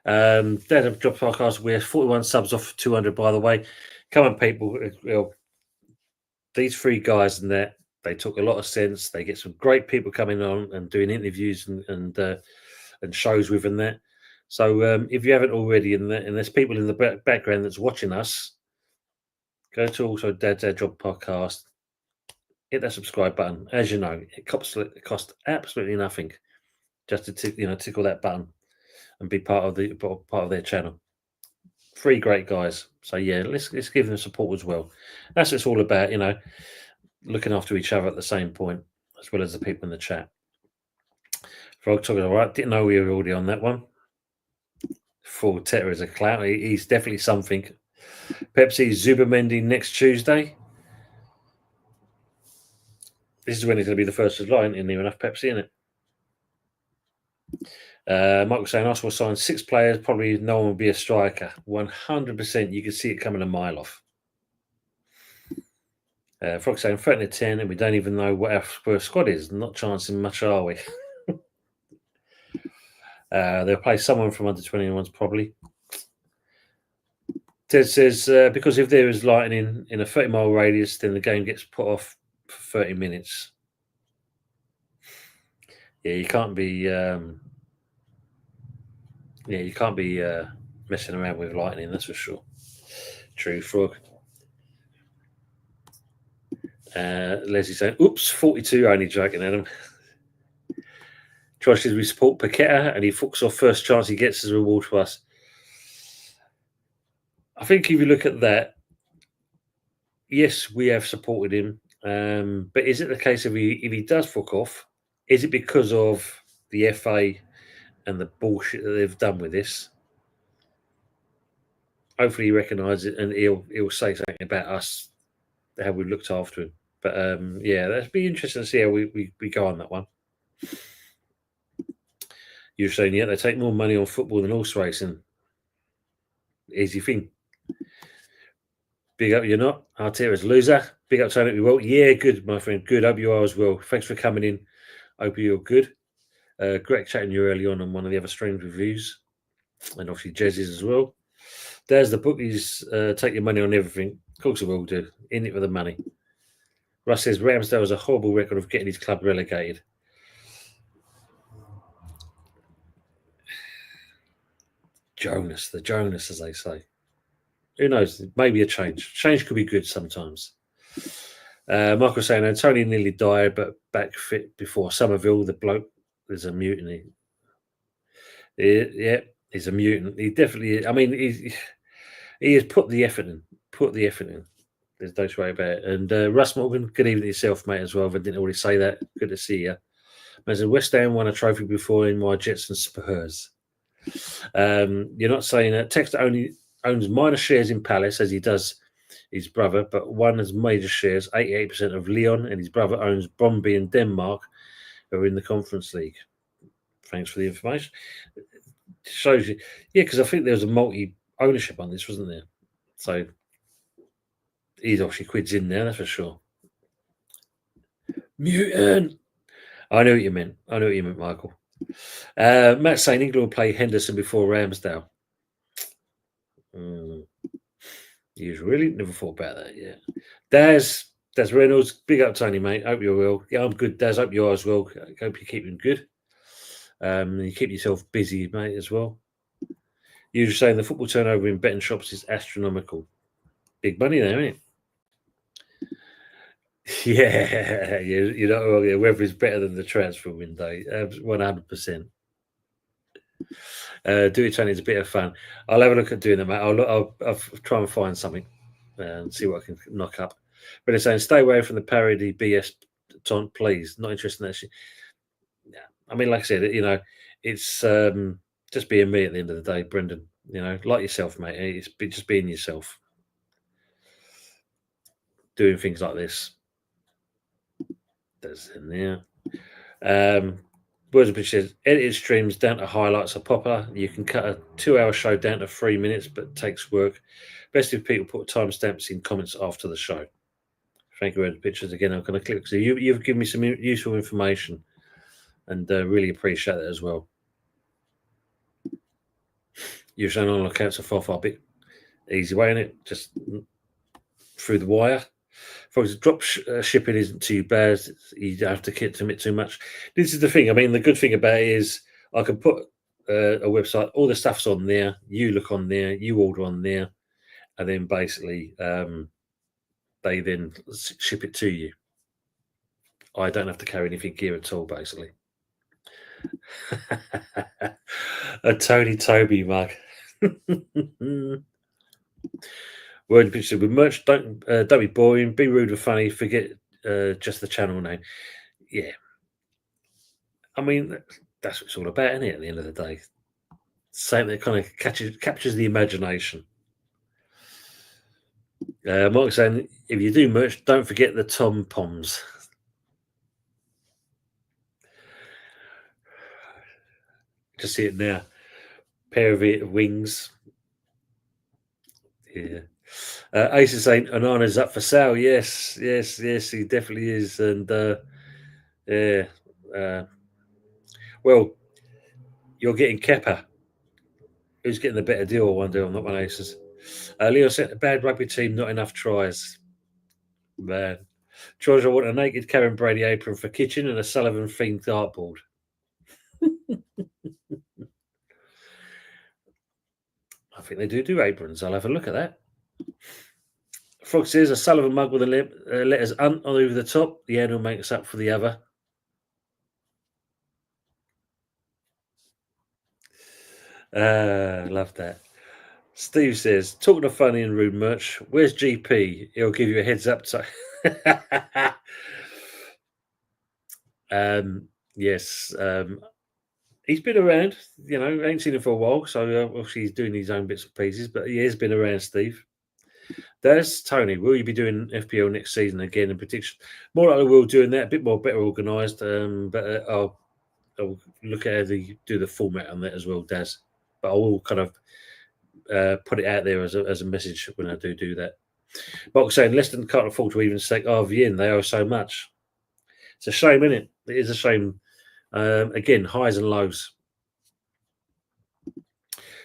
Dad of Job Podcast, we're 41 subs off 200, by the way. Come on, people. These three guys and that, they took a lot of sense. They get some great people coming on and doing interviews and shows with and that. So if you haven't already, and there's people in the background that's watching us, go to also Dad's Job Podcast. Hit that subscribe button. As you know, it costs absolutely nothing just to tickle that button and be part of their channel. Three great guys. So yeah, let's give them support as well. That's what it's all about, looking after each other at the same point, as well as the people in the chat. Frog talking all right. Didn't know we were already on that one. Full Teta is a clown. He's definitely something. Pepsi Zubamendi next Tuesday. This is when it's going to be the 1st of July, isn't near enough Pepsi, isn't it? Michael saying Arsenal will sign 6 players, probably no one will be a striker. 100%, you can see it coming a mile off. Frog saying 30-10, and we don't even know what our squad is. Not chancing much, are we? They'll play someone from under 21s, probably. Ted says, because if there is lightning in a 30-mile radius, then the game gets put off for 30 minutes. Yeah, you can't be messing around with lightning, that's for sure. True, Frog. Leslie saying, oops, 42, only joking at him. Troy says we support Paqueta and he fucks off first chance he gets as a reward for us. I think if you look at that, yes, we have supported him. But is it the case if he does fuck off, Is it because of the FA and the bullshit that they've done with this? Hopefully he recognises it and he'll say something about us, how we looked after him. But yeah, that'd be interesting to see how we go on that one. You're saying, yeah, they take more money on football than horse racing. Easy thing. Big up, you're not. Arteta's loser. Big up, Tony. Well, yeah, good, my friend. Good. Hope you are as well. Thanks for coming in. Hope you're good. Great chatting you early on one of the other stream reviews, and obviously Jez's as well. There's the bookies. Take your money on everything. Of course, it will do. In it for the money. Russ says Ramsdale has a horrible record of getting his club relegated. The Jonas, as they say. Who knows? Maybe a change. Change could be good sometimes. Michael saying Antonio nearly died, but back fit before Somerville. The bloke is a mutiny. Yeah, he's a mutant. He definitely. I mean, he has put the effort in. There's no way about it. And Russ Morgan, good evening to yourself, mate, as well. If I didn't already say that, good to see you. As West Ham won a trophy before in my Jets and Spurs. You're not saying that Texter only owns minor shares in Palace as he does his brother, but one has major shares, 88% of Lyon, and his brother owns Brøndby in Denmark, who are in the Conference League. Thanks for the information. It shows you, yeah, because I think there was a multi-ownership on this, wasn't there? So he's obviously quids in there, that's for sure. Mutant. I know what you meant. Michael. Matt saying England will play Henderson before Ramsdale. You really never thought about that, yeah. Daz Reynolds, big up Tony, mate. Hope you're well. Yeah, I'm good, Daz. Hope you are as well. Hope you're keeping good. You keep yourself busy, mate, as well. You're saying the football turnover in betting shops is astronomical. Big money there, isn't it? Yeah, you're not wrong. Yeah, whether it's better than the transfer window, 100%. Do it, Tony. It's a bit of fun. I'll have a look at doing that, mate. I'll try and find something and see what I can knock up. But they're saying stay away from the parody BS taunt, please. Not interested in that shit. Yeah, I mean, like I said, you know, it's just being me at the end of the day, Brendan. You know, like yourself, mate. It's just being yourself. Doing things like this. That's in there. Words of Pitch says edited streams down to highlights are popular. You can cut a 2-hour show down to 3 minutes, but it takes work. Best if people put timestamps in comments after the show. Thank you, Words of Pictures. Again, I'm going to click. So you've given me some useful information, and really appreciate that as well. You're showing on accounts of far bit easy way, isn't it? Just through the wire. Folks, drop shipping isn't too bad. You don't have to commit too much. This is the thing. I mean, the good thing about it is I can put a website, all the stuff's on there. You look on there, you order on there, and then basically they then ship it to you. I don't have to carry anything gear at all, basically. A Tony Toby mug. Word picture with merch. Don't be boring. Be rude or funny. Forget just the channel name. Yeah, I mean that's what it's all about, isn't it? At the end of the day, something that kind of captures the imagination. Mark saying if you do merch, don't forget the tom poms. Just see it now. Pair of wings. Yeah. Ace is saying Onana's up for sale. Yes, he definitely is. And yeah, well, you're getting Kepa. Who's getting the better deal? I wonder on that one, Aces. Leo said a bad rugby team, not enough tries. Man, George, I want a naked Karen Brady apron for kitchen and a Sullivan themed dartboard. I think they do aprons. I'll have a look at that. Frog says a Sullivan mug with the letters "unt" over the top. The handle makes up for the other. Love that. Steve says, talking of funny and rude merch, where's GP? He'll give you a heads up. Yes. He's been around, you know, ain't seen him for a while, so obviously he's doing his own bits and pieces, but he has been around, Steve. There's Tony. Will you be doing FPL next season again in particular? More likely we'll doing that, a bit more better organised, but I'll look at how they do the format on that as well, Daz. But I will kind of put it out there as a message when I do that. But saying Leicester can't afford to even say RVN, they owe so much. It's a shame, isn't it? It is a shame. Again, highs and lows.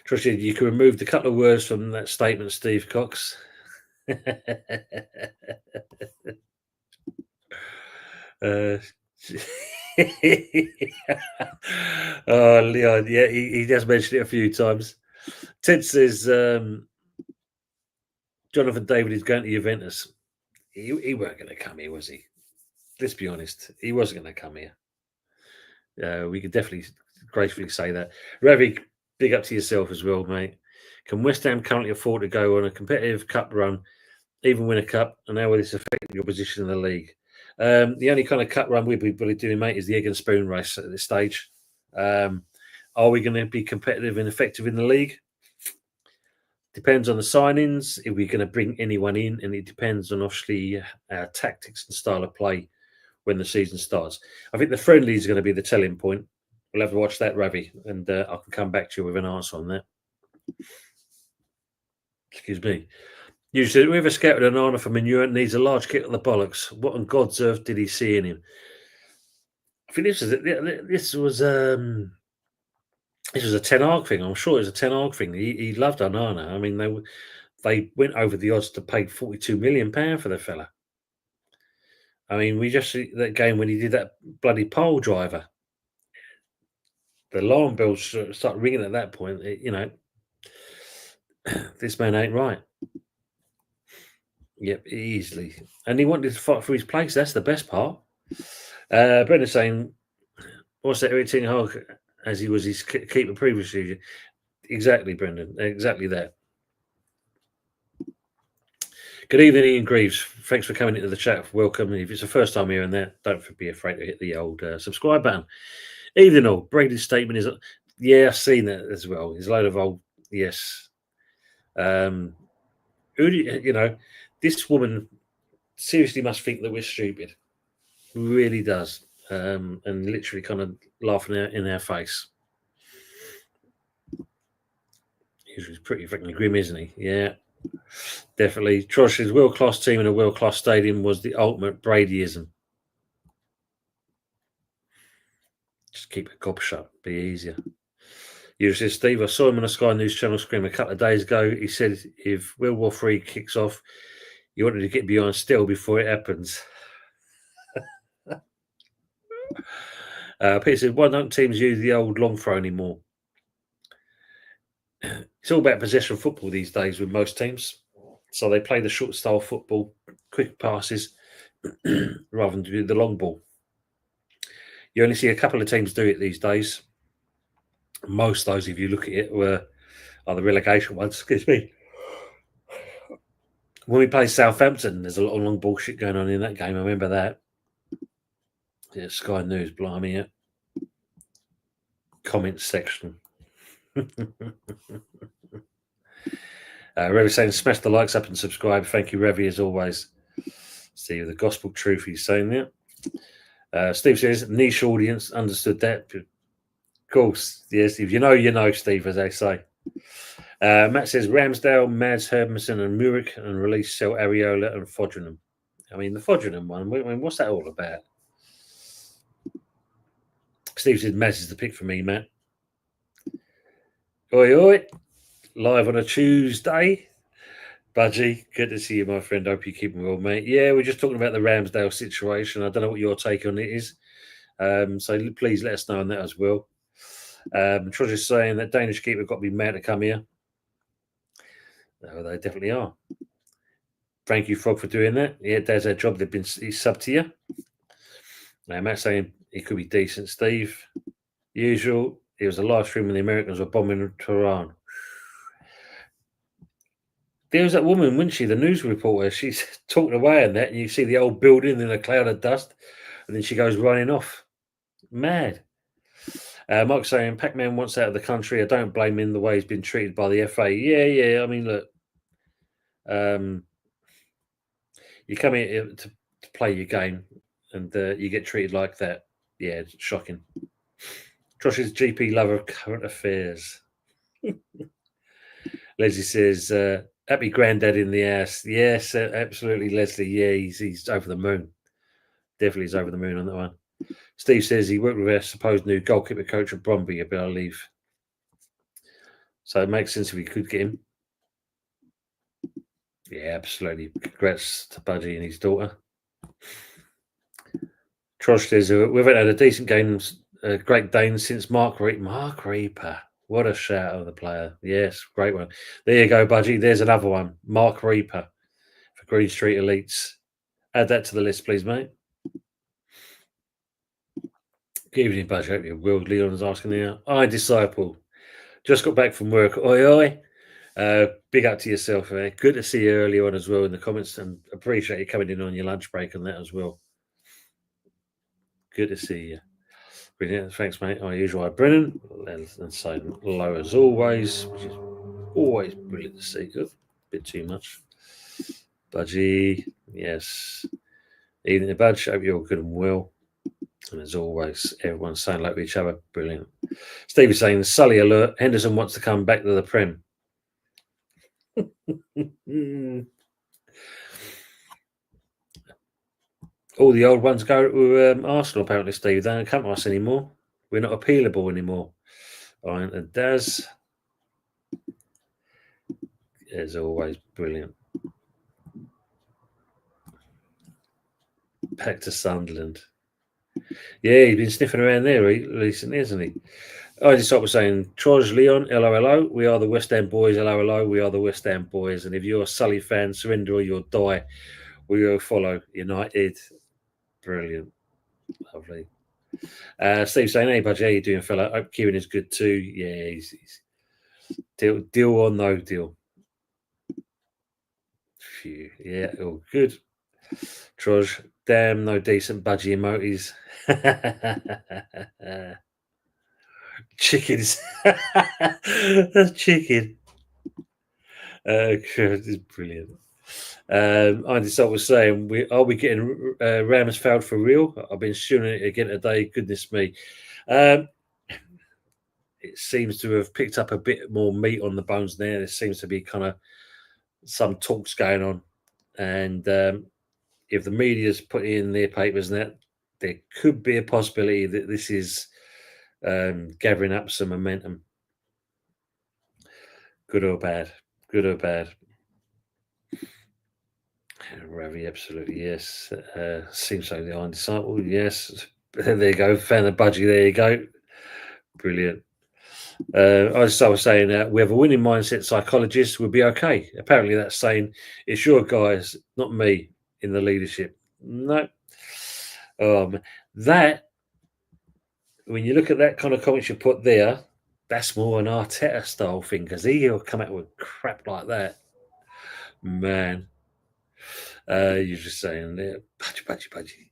Tricia, you can remove the couple of words from that statement, Steve Cox. Oh, Leon, yeah, he has mentioned it a few times. Ted says Jonathan David is going to Juventus. He weren't going to come here, was he? Let's be honest. He wasn't going to come here. We could definitely gracefully say that. Ravi, big up to yourself as well, mate. Can West Ham currently afford to go on a competitive cup run, even win a cup, and how will this affect your position in the league? The only kind of cup run we'd be doing, mate, is the egg and spoon race at this stage. Are we going to be competitive and effective in the league? Depends on the signings, if we're going to bring anyone in, and it depends on obviously our tactics and style of play when the season starts. I think the friendly is going to be the telling point. We'll have to watch that, Ravi, and I can come back to you with an answer on that. Excuse me. You said whoever scouted Onana for manure needs a large kick at the bollocks. What on God's earth did he see in him? I think this was a Ten Hag thing. I'm sure it was a Ten Hag thing. He loved Onana. I mean, they went over the odds to pay £42 million for the fella. I mean, we just see that game when he did that bloody pole driver. The alarm bells start ringing at that point. This man ain't right. Yep, easily. And he wanted to fight for his place. That's the best part. Brendan saying, what's that, Eric Ten Hag as he was his keeper previously? Exactly, Brendan. Exactly that. Good evening, Ian Greaves. Thanks for coming into the chat. Welcome. If it's the first time hearing that, don't be afraid to hit the old subscribe button. Evening all. Brady's statement is, yeah, I've seen that as well. There's a load of old, yes. This woman seriously must think that we're stupid. Really does. And literally kind of laughing in our face. He's pretty freaking grim, isn't he? Yeah, definitely. Trosh's world-class team in a world-class stadium was the ultimate Bradyism. Just keep a gob shut. Be easier. You said, Steve, I saw him on a Sky News Channel screen a couple of days ago. He said if World War III kicks off, you wanted to get behind still before it happens. Peter said, why don't teams use the old long throw anymore? It's all about possession football these days with most teams. So they play the short style football, quick passes, rather than do the long ball. You only see a couple of teams do it these days. Most of those, if you look at it, are the relegation ones. Excuse me. When we play Southampton, there's a lot of long ball shit going on in that game. I remember that. Yeah, Sky News, blimey, yeah. Comment section. Revi saying, smash the likes up and subscribe. Thank you, Revi, as always. See the gospel truth he's saying there. Steve says, niche audience, understood that. Of course, yes, if you know, Steve, as they say. Matt says, Ramsdale, Mads Hermansen and Murik and release sell Areola and Fodringham. I mean, the Fodringham one, I mean, what's that all about? Steve says, Mads is the pick for me, Matt. Oi, oi. Live on a Tuesday. Budgie, good to see you, my friend. Hope you're keeping well, mate. Yeah, we're just talking about the Ramsdale situation. I don't know what your take on it is. So please let us know on that as well. Trosh is saying that Danish keeper got to be mad to come here. No, they definitely are. Thank you, Frog, for doing that. Yeah, there's our job. He's sub to you. Matt saying he could be decent, Steve. Usual. It was a live stream when the Americans were bombing Tehran. There was that woman, wasn't she? The news reporter. She's talking away on that, and you see the old building in a cloud of dust, and then she goes running off. Mad. Mark saying Pac-Man wants out of the country. I don't blame him the way he's been treated by the FA. Yeah. I mean, look, you come here to play your game, and you get treated like that. Yeah, it's shocking. Josh's GP lover of current affairs. Leslie says, happy granddad in the house. Yes, absolutely, Leslie. Yeah, he's over the moon. Definitely is over the moon on that one. Steve says he worked with our supposed new goalkeeper coach at Bromby, I believe. So it makes sense if we could get him. Yeah, absolutely. Congrats to Budgie and his daughter. Trosh says, we haven't had a decent game, Great Dane since Mark Reaper. Mark Reaper. What a shout of the player. Yes, great one. There you go, Budgie. There's another one. Mark Reaper for Green Street Elites. Add that to the list, please, mate. Good evening, Budgie. Hope you're well. Leon's asking there. I Disciple. Just got back from work. Oi, oi. Big up to yourself. Good to see you early on as well in the comments, and appreciate you coming in on your lunch break and that as well. Good to see you. Brilliant. Thanks, mate. Our usual Brennan. And so low as always, which is always brilliant to see. Good. Bit too much. Budgie. Yes. Evening the Budge. Hope you're all good and well. And as always, everyone's saying like each other. Brilliant. Stevie's saying, Sully alert. Henderson wants to come back to the Prem. All the old ones go to Arsenal, apparently, Steve. They don't come to us anymore. We're not appealable anymore. All right, and Daz, as always, brilliant. Back to Sunderland. Yeah, he's been sniffing around there recently, hasn't he? I just was saying, Troj Leon, LOLO, we are the West Ham boys, LOLO, we are the West Ham boys. And if you're a Sully fan, surrender or you'll die. We will follow United. Brilliant. Lovely. Steve saying, hey, Budgie, how you doing, fella? Hope Kieran is good too. Yeah, he's deal or no deal. Phew. Yeah, all good. Troj, damn, no decent Budgie emojis. Chickens. That's chicken. It's brilliant. Andy Salt was saying, are we getting Ramsdale for real? I've been shooting it again today. Goodness me. It seems to have picked up a bit more meat on the bones there. There seems to be kind of some talks going on. And if the media's put in their papers and that, there could be a possibility that this is gathering up some momentum. Good or bad. Good or bad. Ravi, absolutely, yes. Seems like the Iron Disciple, yes. There you go. Found the Budgie, there you go. Brilliant. I was saying we have a winning mindset psychologist, we'll be okay. Apparently that's saying it's your guys, not me, in the leadership. No. That, when you look at that kind of comments you put there, that's more an Arteta style thing, because he'll come out with crap like that. Man. You're just saying there, Budgie.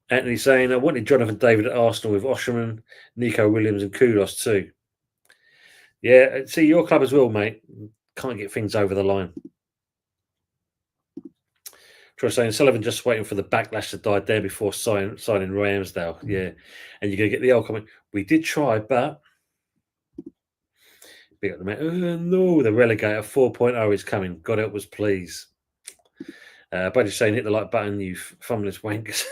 Anthony saying, I wanted Jonathan David at Arsenal with Osherman, Nico Williams, and Kudos too. Yeah, see, your club as well, mate. Can't get things over the line. Troy saying, Sullivan just waiting for the backlash to die down before signing Ramsdale. Yeah, and you're going to get the old comment. We did try, but big up the man. Oh, no, the relegator 4.0 is coming. God help us, please. Budgie saying, hit the like button, you thumbless wankers.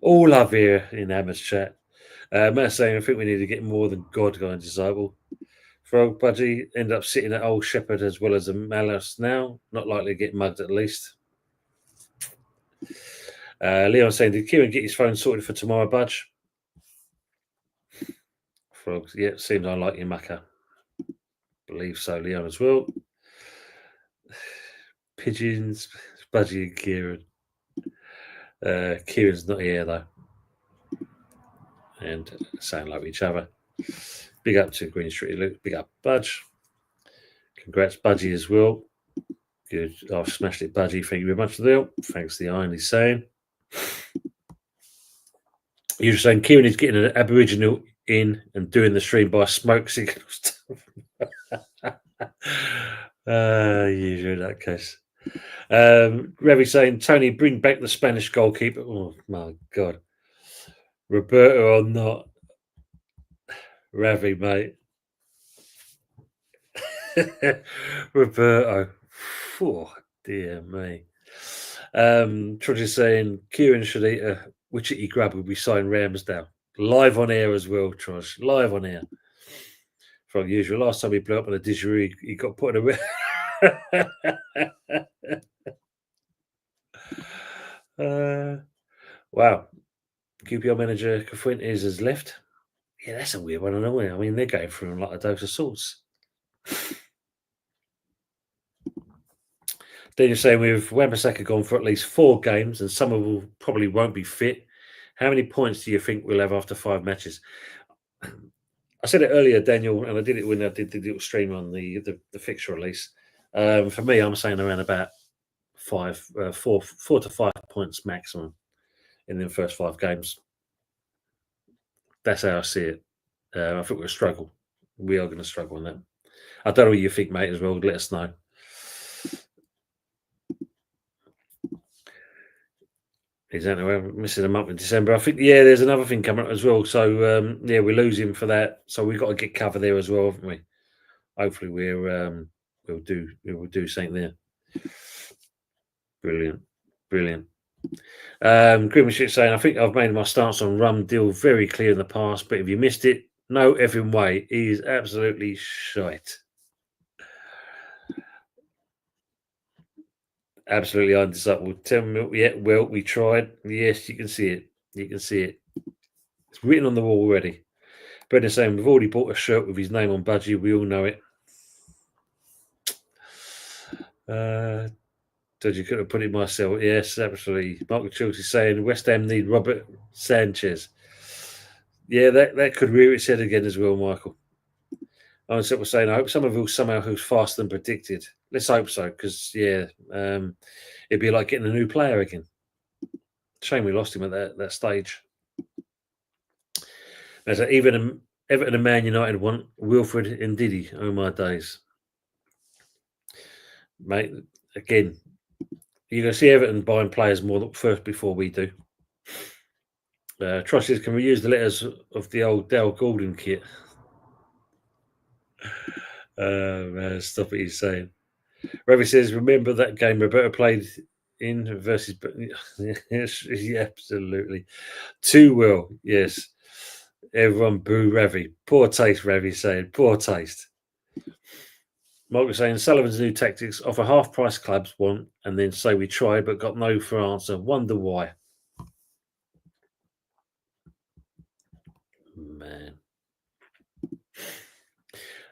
All love here in Hammer's chat. Matt saying, I think we need to get more than God going Disciple. Frog Budgie end up sitting at Old Shepherd as well as a Malice now. Not likely to get mugged at least. Leon saying, did Kieran get his phone sorted for tomorrow, Budge? Frogs, yeah, seems unlikely mucker. Believe so, Leon as well. Pigeons, Budgie and Kieran. Kieran's not here though. And sound like each other. Big up to Green Street Luke. Big up Budge. Congrats, Budgie, as well. Good. I've smashed it, Budgie. Thank you very much for the help. Thanks to the iron he's saying. You're saying Kieran is getting an Aboriginal in and doing the stream by smoke signals. Usually in that case. Ravi saying, Tony, bring back the Spanish goalkeeper. Oh, my God. Roberto or not. Ravi, mate. Roberto. Oh, dear me. Trudge is saying, Kieran should eat a Wichita grab will be signed Ramsdale. Live on air as well, Trudge. Live on air. From usual. Last time he blew up on a didgeridoo, he got put in a... wow. QPR manager Cafuentes has left. Yeah, that's a weird one, isn't it? I mean, they're going through like a dose of salts. Then you're saying with Wan-Bissaka gone for at least 4 games and some of them probably won't be fit, how many points do you think we'll have after 5 matches? I said it earlier, Daniel, and I did it when I did the little stream on the fixture release. For me, I'm saying around about 4 to 5 points maximum in the first 5 games. That's how I see it. I think we'll struggle. We are going to struggle on that. I don't know what you think, mate, as well. Let us know. Exactly. We're missing a month in December. I think, yeah, there's another thing coming up as well. So, yeah, we're losing for that. So we've got to get cover there as well, haven't we? Hopefully we'll do something there. Brilliant. Grimmish is saying, I think I've made my stance on Ramsdale very clear in the past, but if you missed it, no effing way. He is absolutely shite. Absolutely undesirable. 10 mil. Yeah, well, we tried. Yes, you can see it. It's written on the wall already. Brendan saying, we've already bought a shirt with his name on Budgie. We all know it. You could have put it myself. Yes, absolutely. Michael Chelsea saying West Ham need Robert Sanchez. Yeah, that could rear its head again as well, Michael. I was saying, I hope Somerville somehow goes faster than predicted. Let's hope so, because it'd be like getting a new player again. Shame we lost him at that stage. As even Everton and Man United want Wilfred and Diddy. Oh my days, mate! Again, you're going to see Everton buying players more first before we do. Trusses, can we use the letters of the old Dale Gordon kit? Stop what he's saying. Ravi says, remember that game Roberto played in versus... Yes, yeah, absolutely. Too well, yes. Everyone boo Ravi. Poor taste, Ravi saying. Poor taste. Mark was saying, Sullivan's new tactics offer half-price clubs want and then say we tried but got no for answer. Wonder why. Man.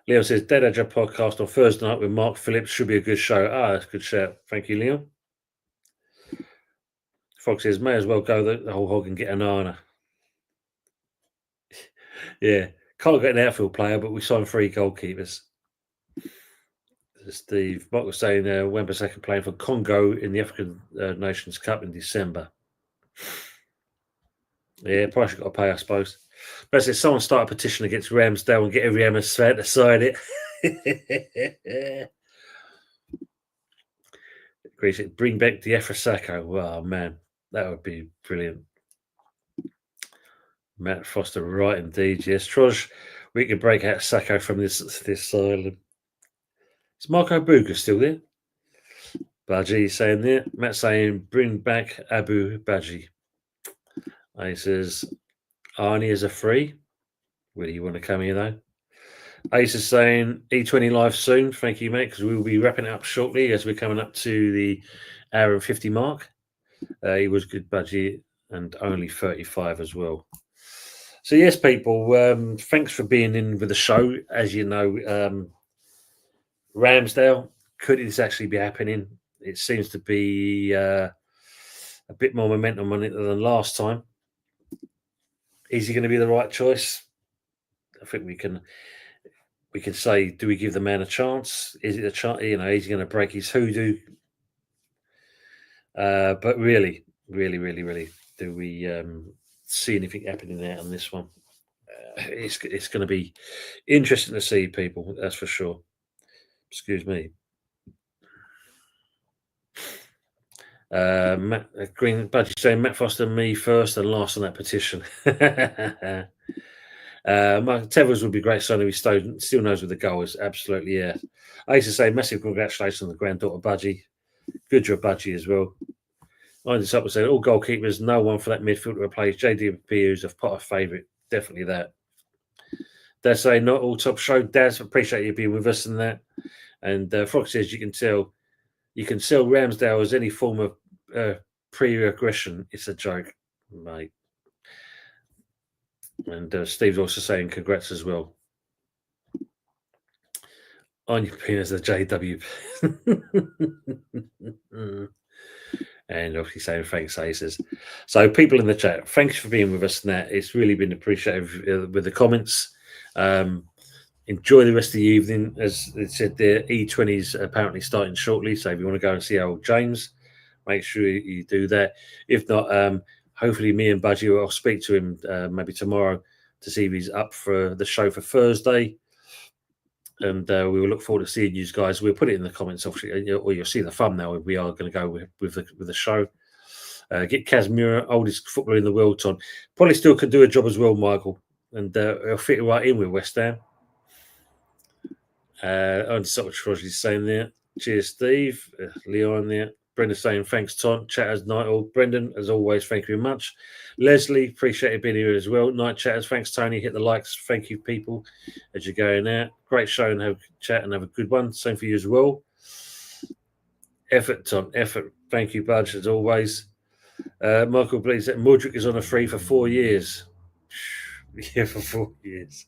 Leo says, Dead Edger podcast on Thursday night with Mark Phillips should be a good show. That's a good shout. Thank you, Leo. Fox says, may as well go the whole hog and get an Arna. Yeah. Can't get an outfield player, but we signed 3 goalkeepers. Steve Mark was saying, Wan-Bissaka playing for Congo in the African Nations Cup in December. Yeah, price you've got to pay, I suppose. But if someone start a petition against Ramsdale and get every MS fan to sign it. Bring back the Efrasako. Wow, man, that would be brilliant. Matt Foster, right indeed. Yes, Troj, we can break out Sacco from this island. Is Marco Buga still there? Baji saying there. Matt saying, bring back Abu Baji. He says, Arnie is a free. Where do you want to come here, though? Ace is saying, E20 live soon. Thank you, mate, because we will be wrapping it up shortly as we're coming up to the hour and 50 mark. He was good budget and only 35 as well. So, yes, people, thanks for being in with the show. As you know, Ramsdale, could this actually be happening? It seems to be a bit more momentum on it than last time. Is he going to be the right choice? I think we can say, do we give the man a chance? Is it a chance? Is he going to break his hoodoo? But really, Really, really, really. Do we see anything happening there on this one? It's going to be interesting to see, people. That's for sure. Excuse me. Matt Green Budgie saying Matt Foster, me first and last on that petition. Mark Tevers would be great son if he still knows where the goal is. Absolutely, yeah. I used to say massive congratulations on the granddaughter Budgie. Good job, Budgie, as well. I just up and said all goalkeepers, no one for that midfield to replace JDP, who's a Potter favourite. Definitely that. Daz say not all top show. Daz, appreciate you being with us and that. And Frog says you can sell Ramsdale as any form of pre-aggression. It's a joke, mate. And Steve's also saying congrats as well. On your pin as a JW. And obviously saying thanks, Aces. So people in the chat, thanks for being with us, Nat. It's really been appreciated with the comments. Enjoy the rest of the evening. As it said there, E20 is apparently starting shortly. So if you want to go and see old James, make sure you do that. If not, hopefully me and Budgie will speak to him maybe tomorrow to see if he's up for the show for Thursday. And we will look forward to seeing you guys. We'll put it in the comments, obviously, or you'll see the thumbnail. We are going to go with the show. Get Casemiro, oldest footballer in the world, Tom. Probably still could do a job as well, Michael. And he'll fit right in with West Ham. And sort of Troj's saying there. Cheers, Steve. Leon there. Brendan saying thanks, Tom. Chatters, night all. Brendan, as always, thank you very much. Leslie, appreciate you being here as well. Night chatters, thanks, Tony. Hit the likes. Thank you, people, as you're going out. Great show and have a chat and have a good one. Same for you as well. Effort, Tom. Effort. Thank you, Budge, as always. Michael believes that Mudryk is on a free for 4 years. Yeah, for 4 years.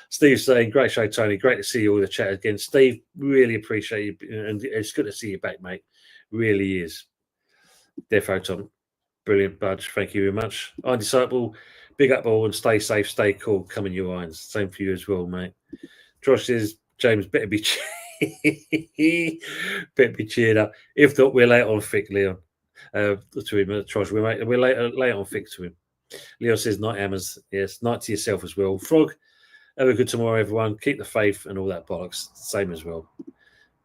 Steve saying, great show, Tony. Great to see you all the chat again. Steve, really appreciate you. And it's good to see you back, mate. Really is. Defo, Tom. Brilliant, Budge. Thank you very much. I Disciple, big up all and stay safe, stay cool. Come in your irons. Same for you as well, mate. Josh says, James, better be cheered up. If not, we're late on thick, Leon. To him, Josh, we're late on thick to him. Leon says, night, Hammers. Yes, night to yourself as well. Frog, have a good tomorrow, everyone. Keep the faith and all that bollocks. Same as well.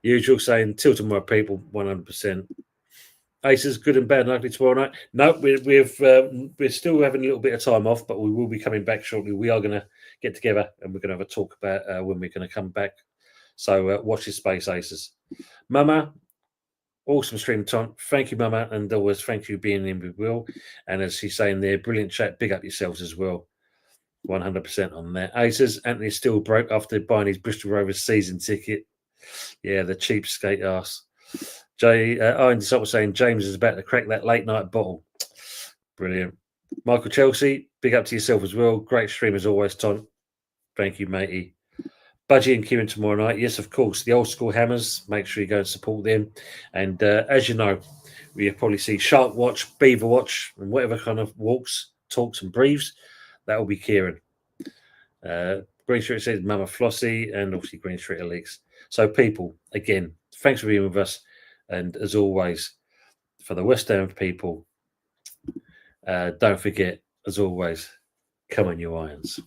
Usual saying, till tomorrow, people, 100%. Aces, good and bad and ugly tomorrow night. No, we're still having a little bit of time off, but we will be coming back shortly. We are going to get together and we're going to have a talk about when we're going to come back. So watch this space, Aces. Mama, awesome stream, Tom. Thank you, Mama, and always thank you being in with Will. And as she's saying there, brilliant chat. Big up yourselves as well. 100% on that. Aces, Anthony still broke after buying his Bristol Rovers season ticket. Yeah, the cheapskate ass. Owen was saying James is about to crack that late night bottle. Brilliant. Michael Chelsea, big up to yourself as well. Great stream as always, Tom. Thank you, matey. Budgie and Kieran tomorrow night. Yes, of course. The old school Hammers. Make sure you go and support them. And as you know, we'll probably see Shark Watch, Beaver Watch, and whatever kind of walks, talks, and breathes. That will be Kieran. Green Street says Mama Flossie, and obviously Green Street Leaks. So, people, again, thanks for being with us. And as always, for the West Ham people, don't forget, as always, come on, you irons.